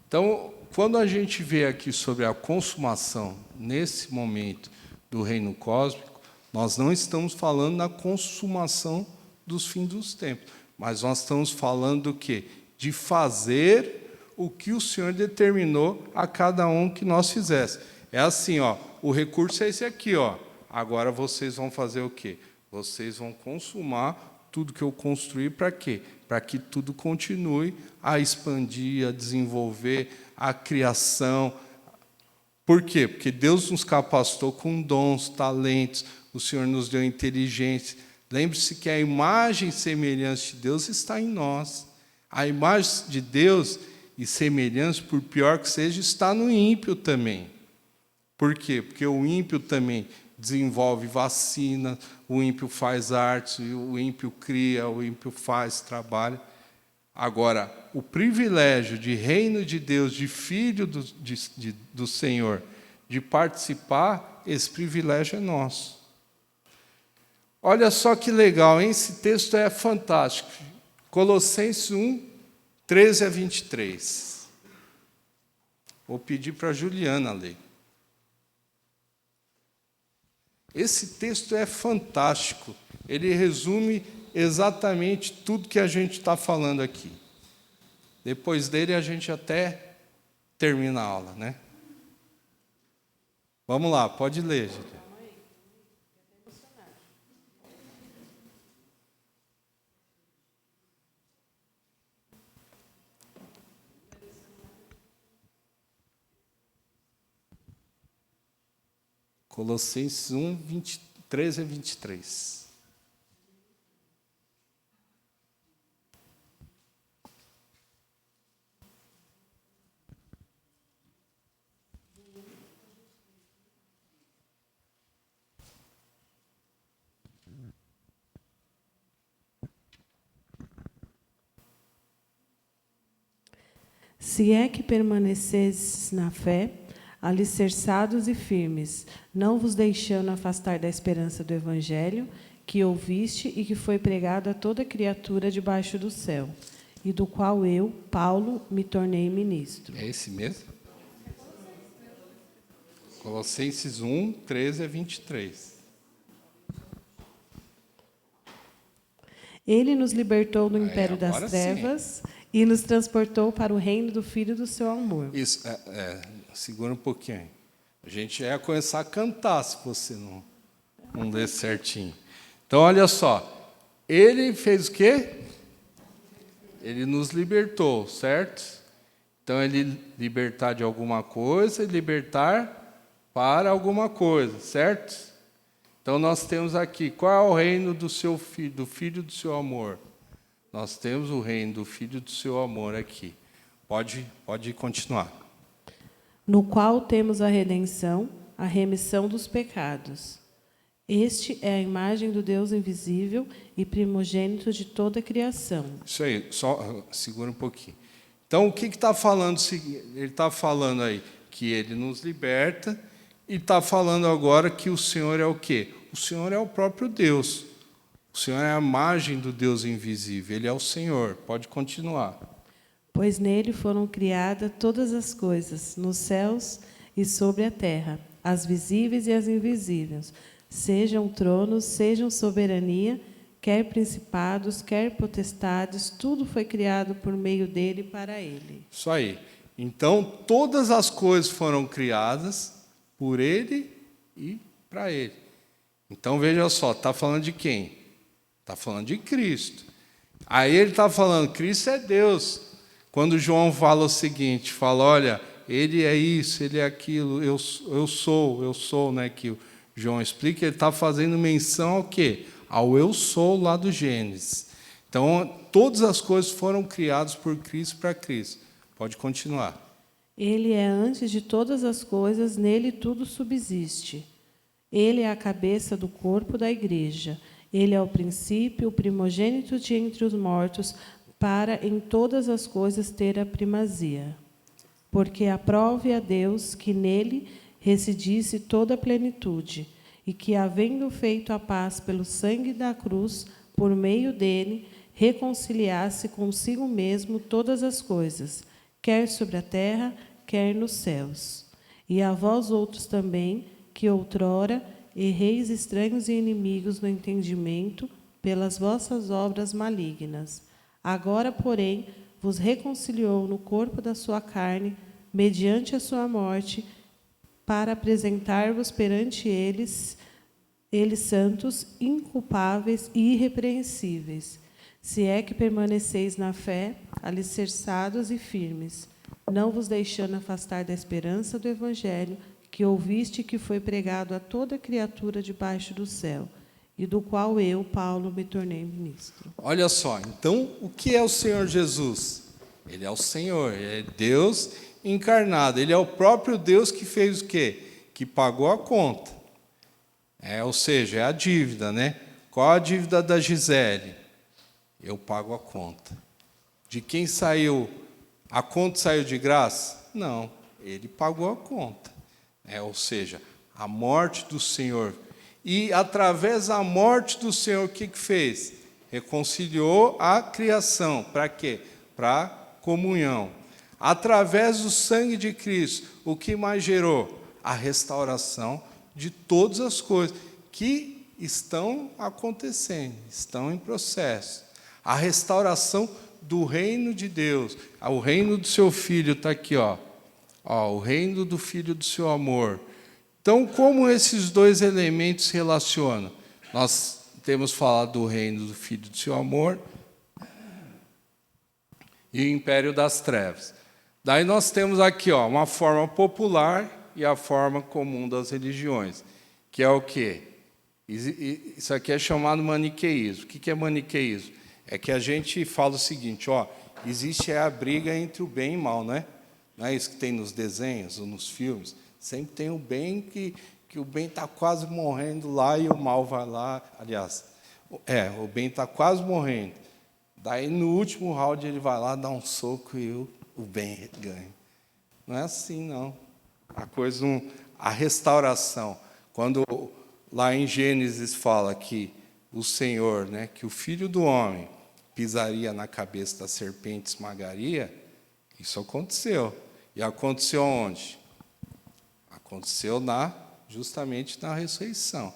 Então, quando a gente vê aqui sobre a consumação, nesse momento do reino cósmico, nós não estamos falando na consumação dos fins dos tempos, mas nós estamos falando do quê? De fazer o que o Senhor determinou a cada um que nós fizéssemos. É assim, ó, o recurso é esse aqui, ó. Agora vocês vão fazer o quê? Vocês vão consumar tudo que eu construí para quê? Para que tudo continue a expandir, a desenvolver, a criação. Por quê? Porque Deus nos capacitou com dons, talentos, o Senhor nos deu inteligência. Lembre-se que a imagem e semelhança de Deus está em nós. A imagem de Deus e semelhança, por pior que seja, está no ímpio também. Por quê? Porque o ímpio também desenvolve vacina, o ímpio faz artes, o ímpio cria, o ímpio faz, trabalha. Agora, o privilégio de reino de Deus, de filho do Senhor, de participar, esse privilégio é nosso. Olha só que legal, hein? Esse texto é fantástico. Colossenses 1, 13 a 23. Vou pedir para a Juliana ler. Esse texto é fantástico. Ele resume exatamente tudo que a gente está falando aqui. Depois dele, a gente até termina a aula, né? Vamos lá, pode ler, Juliana. Colossenses 1, 13 a 23. Se é que permaneceis na fé, alicerçados e firmes, não vos deixando afastar da esperança do Evangelho, que ouviste e que foi pregado a toda criatura debaixo do céu, e do qual eu, Paulo, me tornei ministro. É esse mesmo? Colossenses 1, 13 a 23. Ele nos libertou do império das agora trevas e nos transportou para o reino do Filho do seu amor. Isso, segura um pouquinho. A gente ia começar a cantar se você não ler certinho. Então, olha só. Ele fez o quê? Ele nos libertou, certo? Então, ele libertar de alguma coisa e libertar para alguma coisa, certo? Então, nós temos aqui, qual é o reino do seu filho, do Filho do seu amor? Nós temos o reino do Filho do seu amor aqui. Pode continuar. No qual temos a redenção, a remissão dos pecados. Este é a imagem do Deus invisível e primogênito de toda a criação. Isso aí, só segura um pouquinho. Então, o que está falando? Ele está falando aí que ele nos liberta e está falando agora que o Senhor é o quê? O Senhor é o próprio Deus. O Senhor é a imagem do Deus invisível. Ele é o Senhor. Pode continuar. Pois nele foram criadas todas as coisas, nos céus e sobre a terra, as visíveis e as invisíveis, sejam tronos, sejam soberania, quer principados, quer potestades, tudo foi criado por meio dele e para ele. Isso aí. Então, todas as coisas foram criadas por ele e para ele. Então, veja só, está falando de quem? Está falando de Cristo. Aí ele está falando, Cristo é Deus. Quando João fala o seguinte, fala, olha, ele é isso, ele é aquilo, eu sou, né, que o João explica, ele está fazendo menção ao quê? Ao eu sou lá do Gênesis. Então, todas as coisas foram criadas por Cristo para Cristo. Pode continuar. Ele é antes de todas as coisas, nele tudo subsiste. Ele é a cabeça do corpo da igreja. Ele é o princípio, o primogênito de entre os mortos, para em todas as coisas ter a primazia. Porque aprove a Deus que nele residisse toda a plenitude, e que, havendo feito a paz pelo sangue da cruz, por meio dele, reconciliasse consigo mesmo todas as coisas, quer sobre a terra, quer nos céus. E a vós outros também, que outrora erreis estranhos e inimigos no entendimento, pelas vossas obras malignas. Agora, porém, vos reconciliou no corpo da sua carne, mediante a sua morte, para apresentar-vos perante eles santos, inculpáveis e irrepreensíveis, se é que permaneceis na fé, alicerçados e firmes, não vos deixando afastar da esperança do Evangelho, que ouviste e que foi pregado a toda criatura debaixo do céu, e do qual eu, Paulo, me tornei ministro. Olha só, então, o que é o Senhor Jesus? Ele é o Senhor, ele é Deus encarnado, ele é o próprio Deus que fez o quê? Que pagou a conta. Ou seja, é a dívida, né? Qual a dívida da Gisele? Eu pago a conta. De quem saiu? A conta saiu de graça? Não, ele pagou a conta. Ou seja, a morte do Senhor. E através da morte do Senhor, o que fez? Reconciliou a criação. Para quê? Para comunhão. Através do sangue de Cristo, o que mais gerou? A restauração de todas as coisas que estão acontecendo, estão em processo. A restauração do reino de Deus, o reino do seu Filho está aqui, o reino do Filho do seu amor. Então, como esses dois elementos se relacionam? Nós temos falado do reino do Filho do seu amor e o império das trevas. Daí nós temos aqui uma forma popular e a forma comum das religiões, que é o quê? Isso aqui é chamado maniqueísmo. O que é maniqueísmo? É que a gente fala o seguinte, existe a briga entre o bem e o mal, né? Não é isso que tem nos desenhos ou nos filmes? Sempre tem o bem que o bem está quase morrendo lá e o mal vai lá. Aliás, o bem está quase morrendo. Daí, no último round, ele vai lá, dá um soco e o bem ganha. Não é assim, não. A restauração. Quando lá em Gênesis fala que o Senhor, que o Filho do Homem pisaria na cabeça da serpente, esmagaria, isso aconteceu. E aconteceu onde? Aconteceu justamente na ressurreição.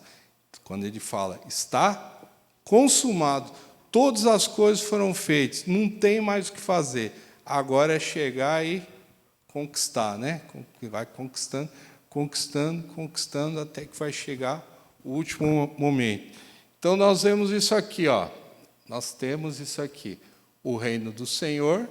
Quando ele fala, está consumado, todas as coisas foram feitas, não tem mais o que fazer. Agora é chegar e conquistar, vai conquistando, conquistando, até que vai chegar o último momento. Então, nós vemos isso aqui, Nós temos isso aqui. O reino do Senhor,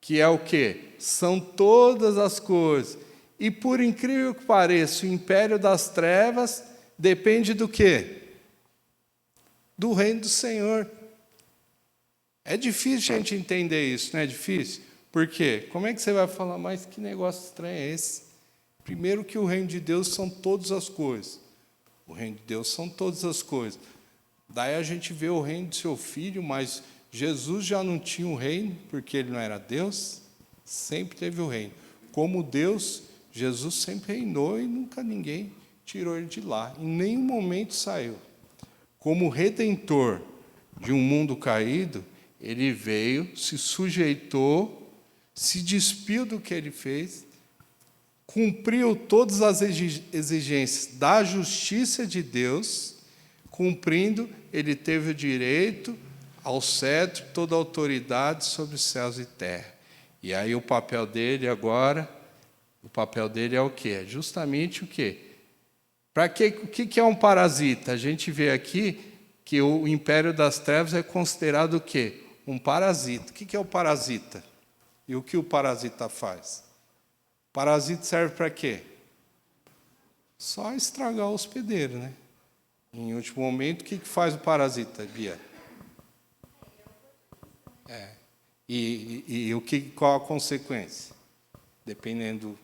que é o quê? São todas as coisas. E, por incrível que pareça, o império das trevas depende do quê? Do reino do Senhor. É difícil a gente entender isso, não é difícil? Por quê? Como é que você vai falar, mas que negócio estranho é esse? Primeiro que o reino de Deus são todas as coisas. O reino de Deus são todas as coisas. Daí a gente vê o reino do seu Filho, mas Jesus já não tinha um reino, porque ele não era Deus, sempre teve o reino. Como Deus, Jesus sempre reinou e nunca ninguém tirou ele de lá. Em nenhum momento saiu. Como Redentor de um mundo caído, ele veio, se sujeitou, se despiu do que ele fez, cumpriu todas as exigências da justiça de Deus, cumprindo, ele teve o direito ao cetro, toda a autoridade sobre os céus e terra. E aí o papel dele agora, é o quê? É justamente o quê? O que é um parasita? A gente vê aqui que o império das trevas é considerado o quê? Um parasita. O que é o parasita? E o que o parasita faz? O parasita serve para quê? Só estragar o hospedeiro, né? Em último momento, o que faz o parasita, Bia? E qual a consequência? Dependendo,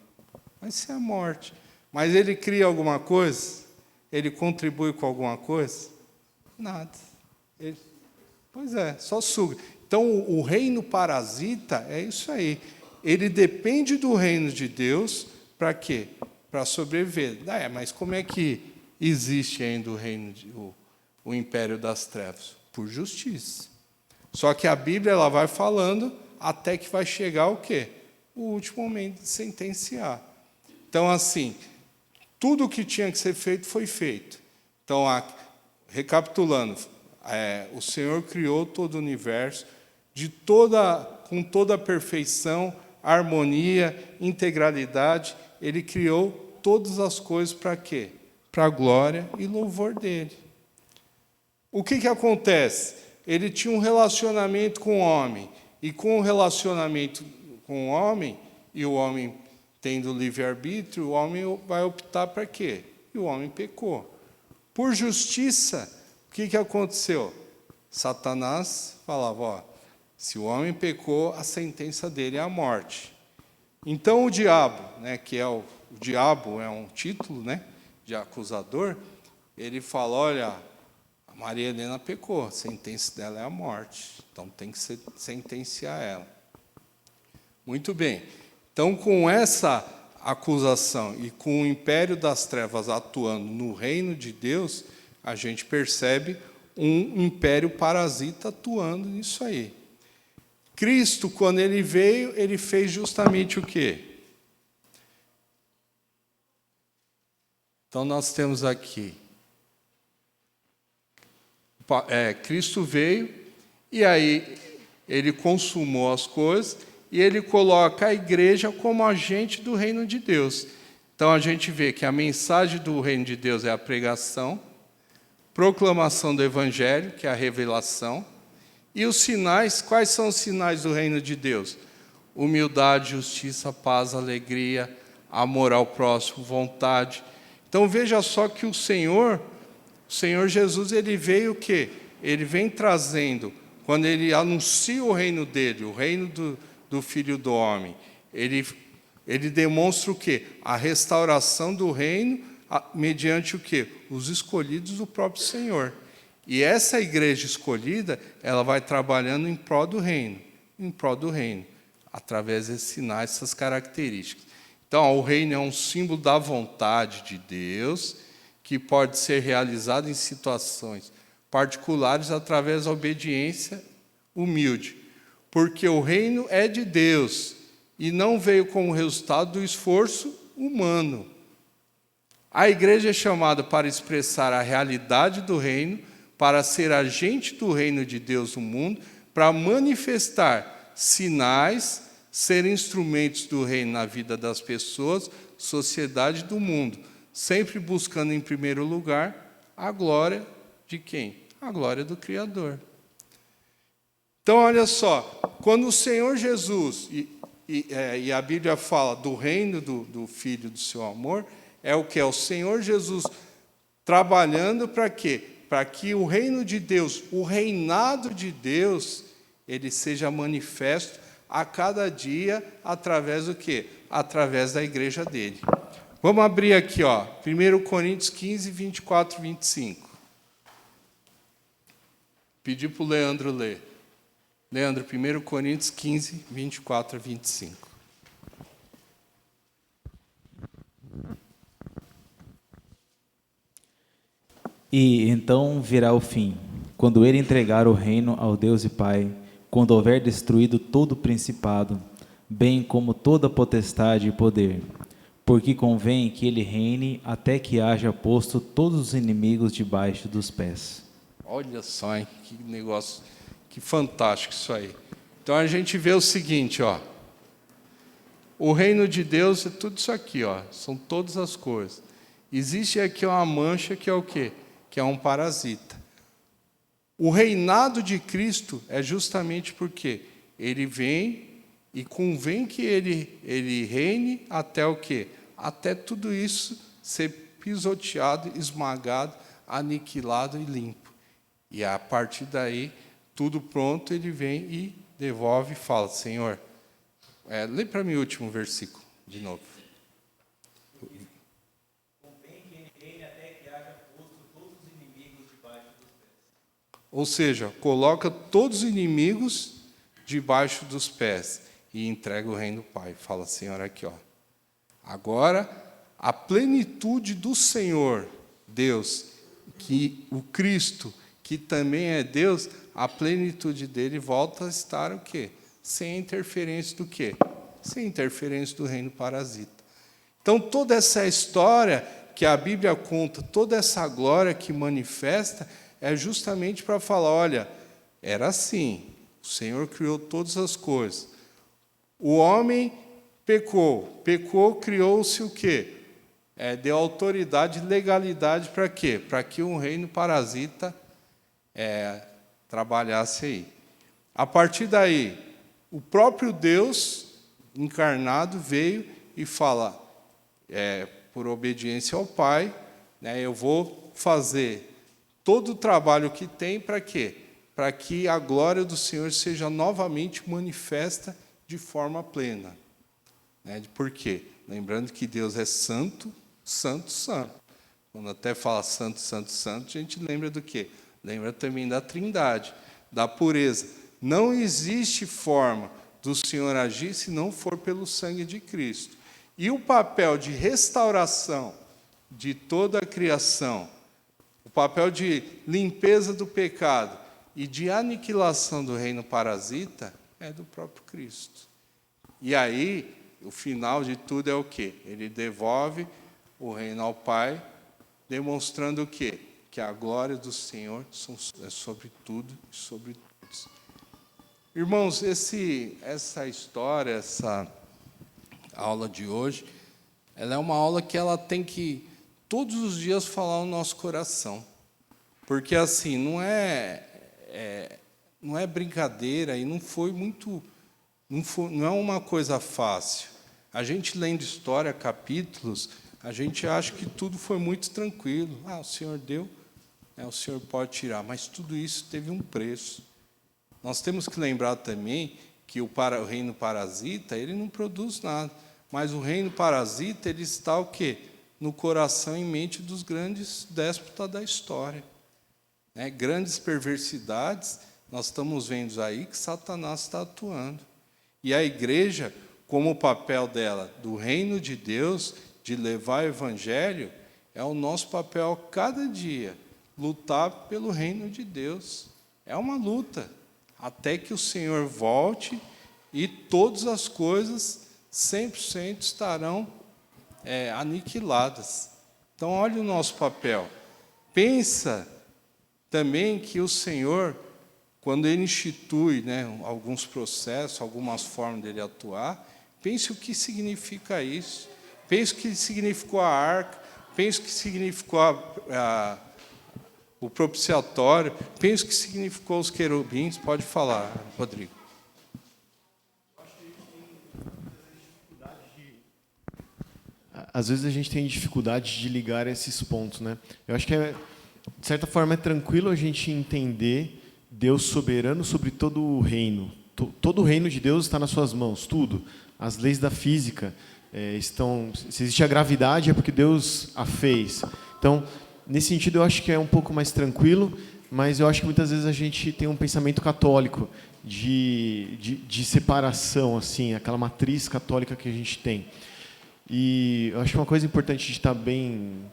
vai ser a morte. Mas ele cria alguma coisa? Ele contribui com alguma coisa? Nada. Só suga. Então, o reino parasita é isso aí. Ele depende do reino de Deus para quê? Para sobreviver. Mas como é que existe ainda o império das trevas? Por justiça. Só que a Bíblia ela vai falando até que vai chegar o quê? O último momento de sentenciar. Então, assim, tudo o que tinha que ser feito foi feito. Então, recapitulando, o Senhor criou todo o universo com toda a perfeição, harmonia, integralidade. Ele criou todas as coisas para quê? Para a glória e louvor dele. O que acontece? Ele tinha um relacionamento com o homem, e com o relacionamento com o homem, e o homem tendo livre-arbítrio, o homem vai optar para quê? E o homem pecou. Por justiça, o que aconteceu? Satanás falava, se o homem pecou, a sentença dele é a morte. Então o diabo, que o diabo é um título, de acusador, ele fala, olha, a Maria Helena pecou, a sentença dela é a morte, então tem que sentenciar ela. Muito bem. Então, com essa acusação e com o império das trevas atuando no reino de Deus, a gente percebe um império parasita atuando nisso aí. Cristo, quando ele veio, ele fez justamente o quê? Então, nós temos aqui, Cristo veio, e aí ele consumou as coisas, e ele coloca a igreja como agente do reino de Deus. Então, a gente vê que a mensagem do reino de Deus é a pregação, proclamação do evangelho, que é a revelação, e os sinais, quais são os sinais do reino de Deus? Humildade, justiça, paz, alegria, amor ao próximo, vontade. Então, veja só que o Senhor Jesus, ele veio o quê? Ele vem trazendo, quando ele anuncia o reino dele, o reino do Filho do Homem, ele demonstra o quê? A restauração do reino mediante o quê? Os escolhidos do próprio Senhor. E essa igreja escolhida, ela vai trabalhando em prol do reino, através desses sinais, essas características. Então, o reino é um símbolo da vontade de Deus, que pode ser realizado em situações particulares através da obediência humilde. Porque o reino é de Deus e não veio como resultado do esforço humano. A igreja é chamada para expressar a realidade do reino, para ser agente do reino de Deus no mundo, para manifestar sinais, ser instrumentos do reino na vida das pessoas, sociedade do mundo, sempre buscando em primeiro lugar a glória de quem? A glória do Criador. Então, olha só, quando o Senhor Jesus, e a Bíblia fala do reino do Filho do seu amor, é o que? É o Senhor Jesus trabalhando para quê? Para que o reino de Deus, o reinado de Deus, ele seja manifesto a cada dia através do quê? Através da igreja dele. Vamos abrir aqui, 1 Coríntios 15, 24 e 25. Pedi para o Leandro ler. Leandro, 1 Coríntios 15, 24 a 25. E então virá o fim, quando ele entregar o reino ao Deus e Pai, quando houver destruído todo o principado, bem como toda potestade e poder, porque convém que ele reine até que haja posto todos os inimigos debaixo dos pés. Olha só, hein? Que negócio, que fantástico isso aí. Então a gente vê o seguinte, o reino de Deus é tudo isso aqui, são todas as coisas. Existe aqui uma mancha que é o quê? Que é um parasita. O reinado de Cristo é justamente porque ele vem e convém que ele reine até o quê? Até tudo isso ser pisoteado, esmagado, aniquilado e limpo. E a partir daí, tudo pronto, ele vem e devolve e fala, Senhor, lê para mim o último versículo, de novo. Ou seja, coloca todos os inimigos debaixo dos pés e entrega o reino do Pai. Fala, Senhor, aqui, agora a plenitude do Senhor Deus, que o Cristo, que também é Deus, a plenitude dele volta a estar o quê? Sem interferência do quê? Sem interferência do reino parasita. Então, toda essa história que a Bíblia conta, toda essa glória que manifesta, é justamente para falar, olha, era assim, o Senhor criou todas as coisas. O homem pecou, criou-se o quê? Deu autoridade e legalidade para quê? Para que um reino parasita trabalhasse aí. A partir daí, o próprio Deus encarnado veio e fala, por obediência ao Pai, né, eu vou fazer todo o trabalho que tem para quê? Para que a glória do Senhor seja novamente manifesta de forma plena. Né? Por quê? Lembrando que Deus é santo, santo, santo. Quando até fala santo, santo, santo, a gente lembra do quê? Lembra também da Trindade, da pureza. Não existe forma do Senhor agir se não for pelo sangue de Cristo. E o papel de restauração de toda a criação, o papel de limpeza do pecado e de aniquilação do reino parasita é do próprio Cristo. E aí, o final de tudo é o quê? Ele devolve o reino ao Pai, demonstrando o quê? Que a glória do Senhor é sobre tudo e sobre todos. Irmãos, essa história, essa aula de hoje, ela é uma aula que ela tem que todos os dias falar no nosso coração, porque assim não é brincadeira e não é uma coisa fácil. A gente lendo história, capítulos, a gente acha que tudo foi muito tranquilo. O Senhor deu, o Senhor pode tirar, mas tudo isso teve um preço. Nós temos que lembrar também que o reino parasita, ele não produz nada, mas o reino parasita, ele está o quê? No coração e mente dos grandes déspotas da história. Grandes perversidades, nós estamos vendo aí que Satanás está atuando. E a igreja, como o papel dela, do reino de Deus, de levar o evangelho, é o nosso papel cada dia, lutar pelo reino de Deus. É uma luta, até que o Senhor volte e todas as coisas 100% estarão aniquiladas. Então, olha o nosso papel. Pensa também que o Senhor, quando Ele institui alguns processos, algumas formas dele atuar, pense o que significa isso. Pense o que significou a arca, pense o que significou o propiciatório, pense o que significou os querubins. Pode falar, Rodrigo. Às vezes a gente tem dificuldade de ligar esses pontos, né? Eu acho que, de certa forma, é tranquilo a gente entender Deus soberano sobre todo o reino. Todo o reino de Deus está nas suas mãos, tudo. As leis da física estão... Se existe a gravidade, é porque Deus a fez. Então, nesse sentido, eu acho que é um pouco mais tranquilo, mas eu acho que muitas vezes a gente tem um pensamento católico de separação, assim, aquela matriz católica que a gente tem. E eu acho que uma coisa importante de estar bem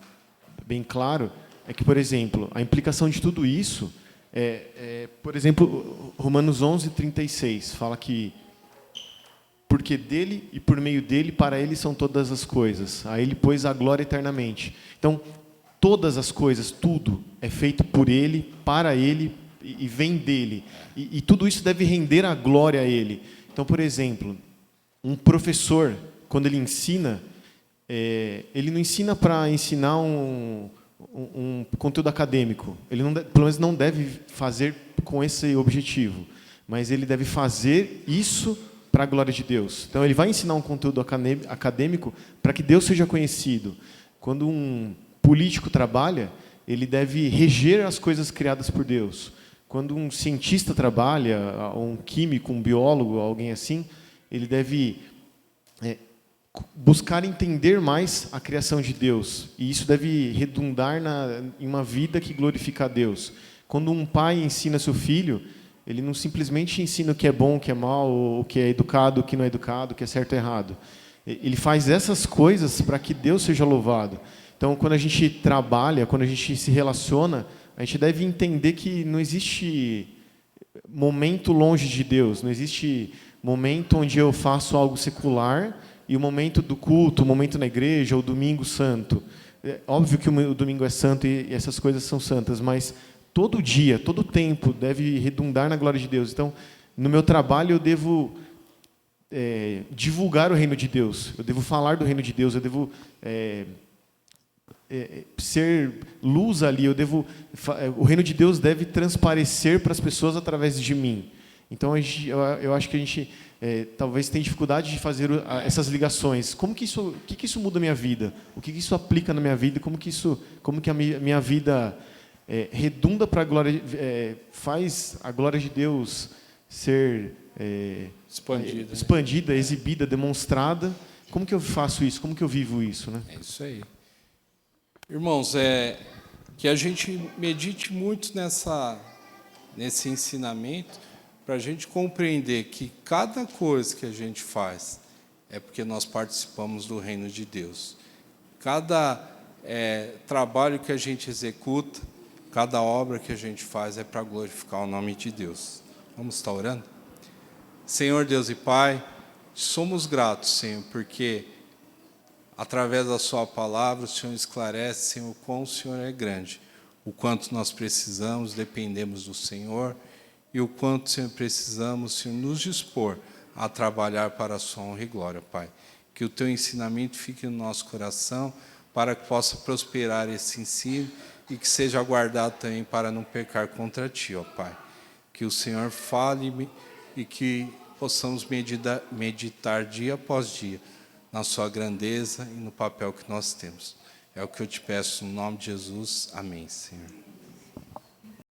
claro é que, por exemplo, a implicação de tudo isso por exemplo, Romanos 11:36 fala que porque dele e por meio dele, para ele são todas as coisas. A ele pôs a glória eternamente. Então, todas as coisas, tudo é feito por ele, para ele e vem dele. E tudo isso deve render a glória a ele. Então, por exemplo, um professor, quando ele ensina, ele não ensina para ensinar um conteúdo acadêmico. Ele não, pelo menos não deve fazer com esse objetivo, mas ele deve fazer isso para a glória de Deus. Então, ele vai ensinar um conteúdo acadêmico para que Deus seja conhecido. Quando um político trabalha, ele deve reger as coisas criadas por Deus. Quando um cientista trabalha, um químico, um biólogo, alguém assim, ele deve buscar entender mais a criação de Deus. E isso deve redundar em uma vida que glorifica a Deus. Quando um pai ensina seu filho, ele não simplesmente ensina o que é bom, o que é mal, o que é educado, o que não é educado, o que é certo e errado. Ele faz essas coisas para que Deus seja louvado. Então, quando a gente trabalha, quando a gente se relaciona, a gente deve entender que não existe momento longe de Deus, não existe momento onde eu faço algo secular e o momento do culto, o momento na igreja, o domingo santo. É óbvio que o domingo é santo e essas coisas são santas, mas todo dia, todo tempo deve redundar na glória de Deus. Então, no meu trabalho eu devo divulgar o reino de Deus, eu devo falar do reino de Deus, eu devo ser luz ali, o reino de Deus deve transparecer para as pessoas através de mim. Então, eu acho que a gente talvez tenha dificuldade de fazer essas ligações. O que isso muda a minha vida? O que isso aplica na minha vida? Como que a minha vida redunda para a glória, faz a glória de Deus ser expandida, exibida, demonstrada? Como que eu faço isso? Como que eu vivo isso, né? É isso aí. Irmãos, que a gente medite muito nesse ensinamento, para a gente compreender que cada coisa que a gente faz é porque nós participamos do reino de Deus. Cada trabalho que a gente executa, cada obra que a gente faz é para glorificar o nome de Deus. Vamos estar orando? Senhor Deus e Pai, somos gratos, Senhor, porque através da sua palavra o Senhor esclarece, Senhor, o quão o Senhor é grande, o quanto nós precisamos, dependemos do Senhor, e o quanto, Senhor, precisamos, Senhor, nos dispor a trabalhar para a sua honra e glória, Pai. Que o teu ensinamento fique no nosso coração, para que possa prosperar esse ensino e que seja guardado também para não pecar contra ti, ó Pai. Que o Senhor fale e que possamos meditar dia após dia na sua grandeza e no papel que nós temos. É o que eu te peço no nome de Jesus. Amém, Senhor.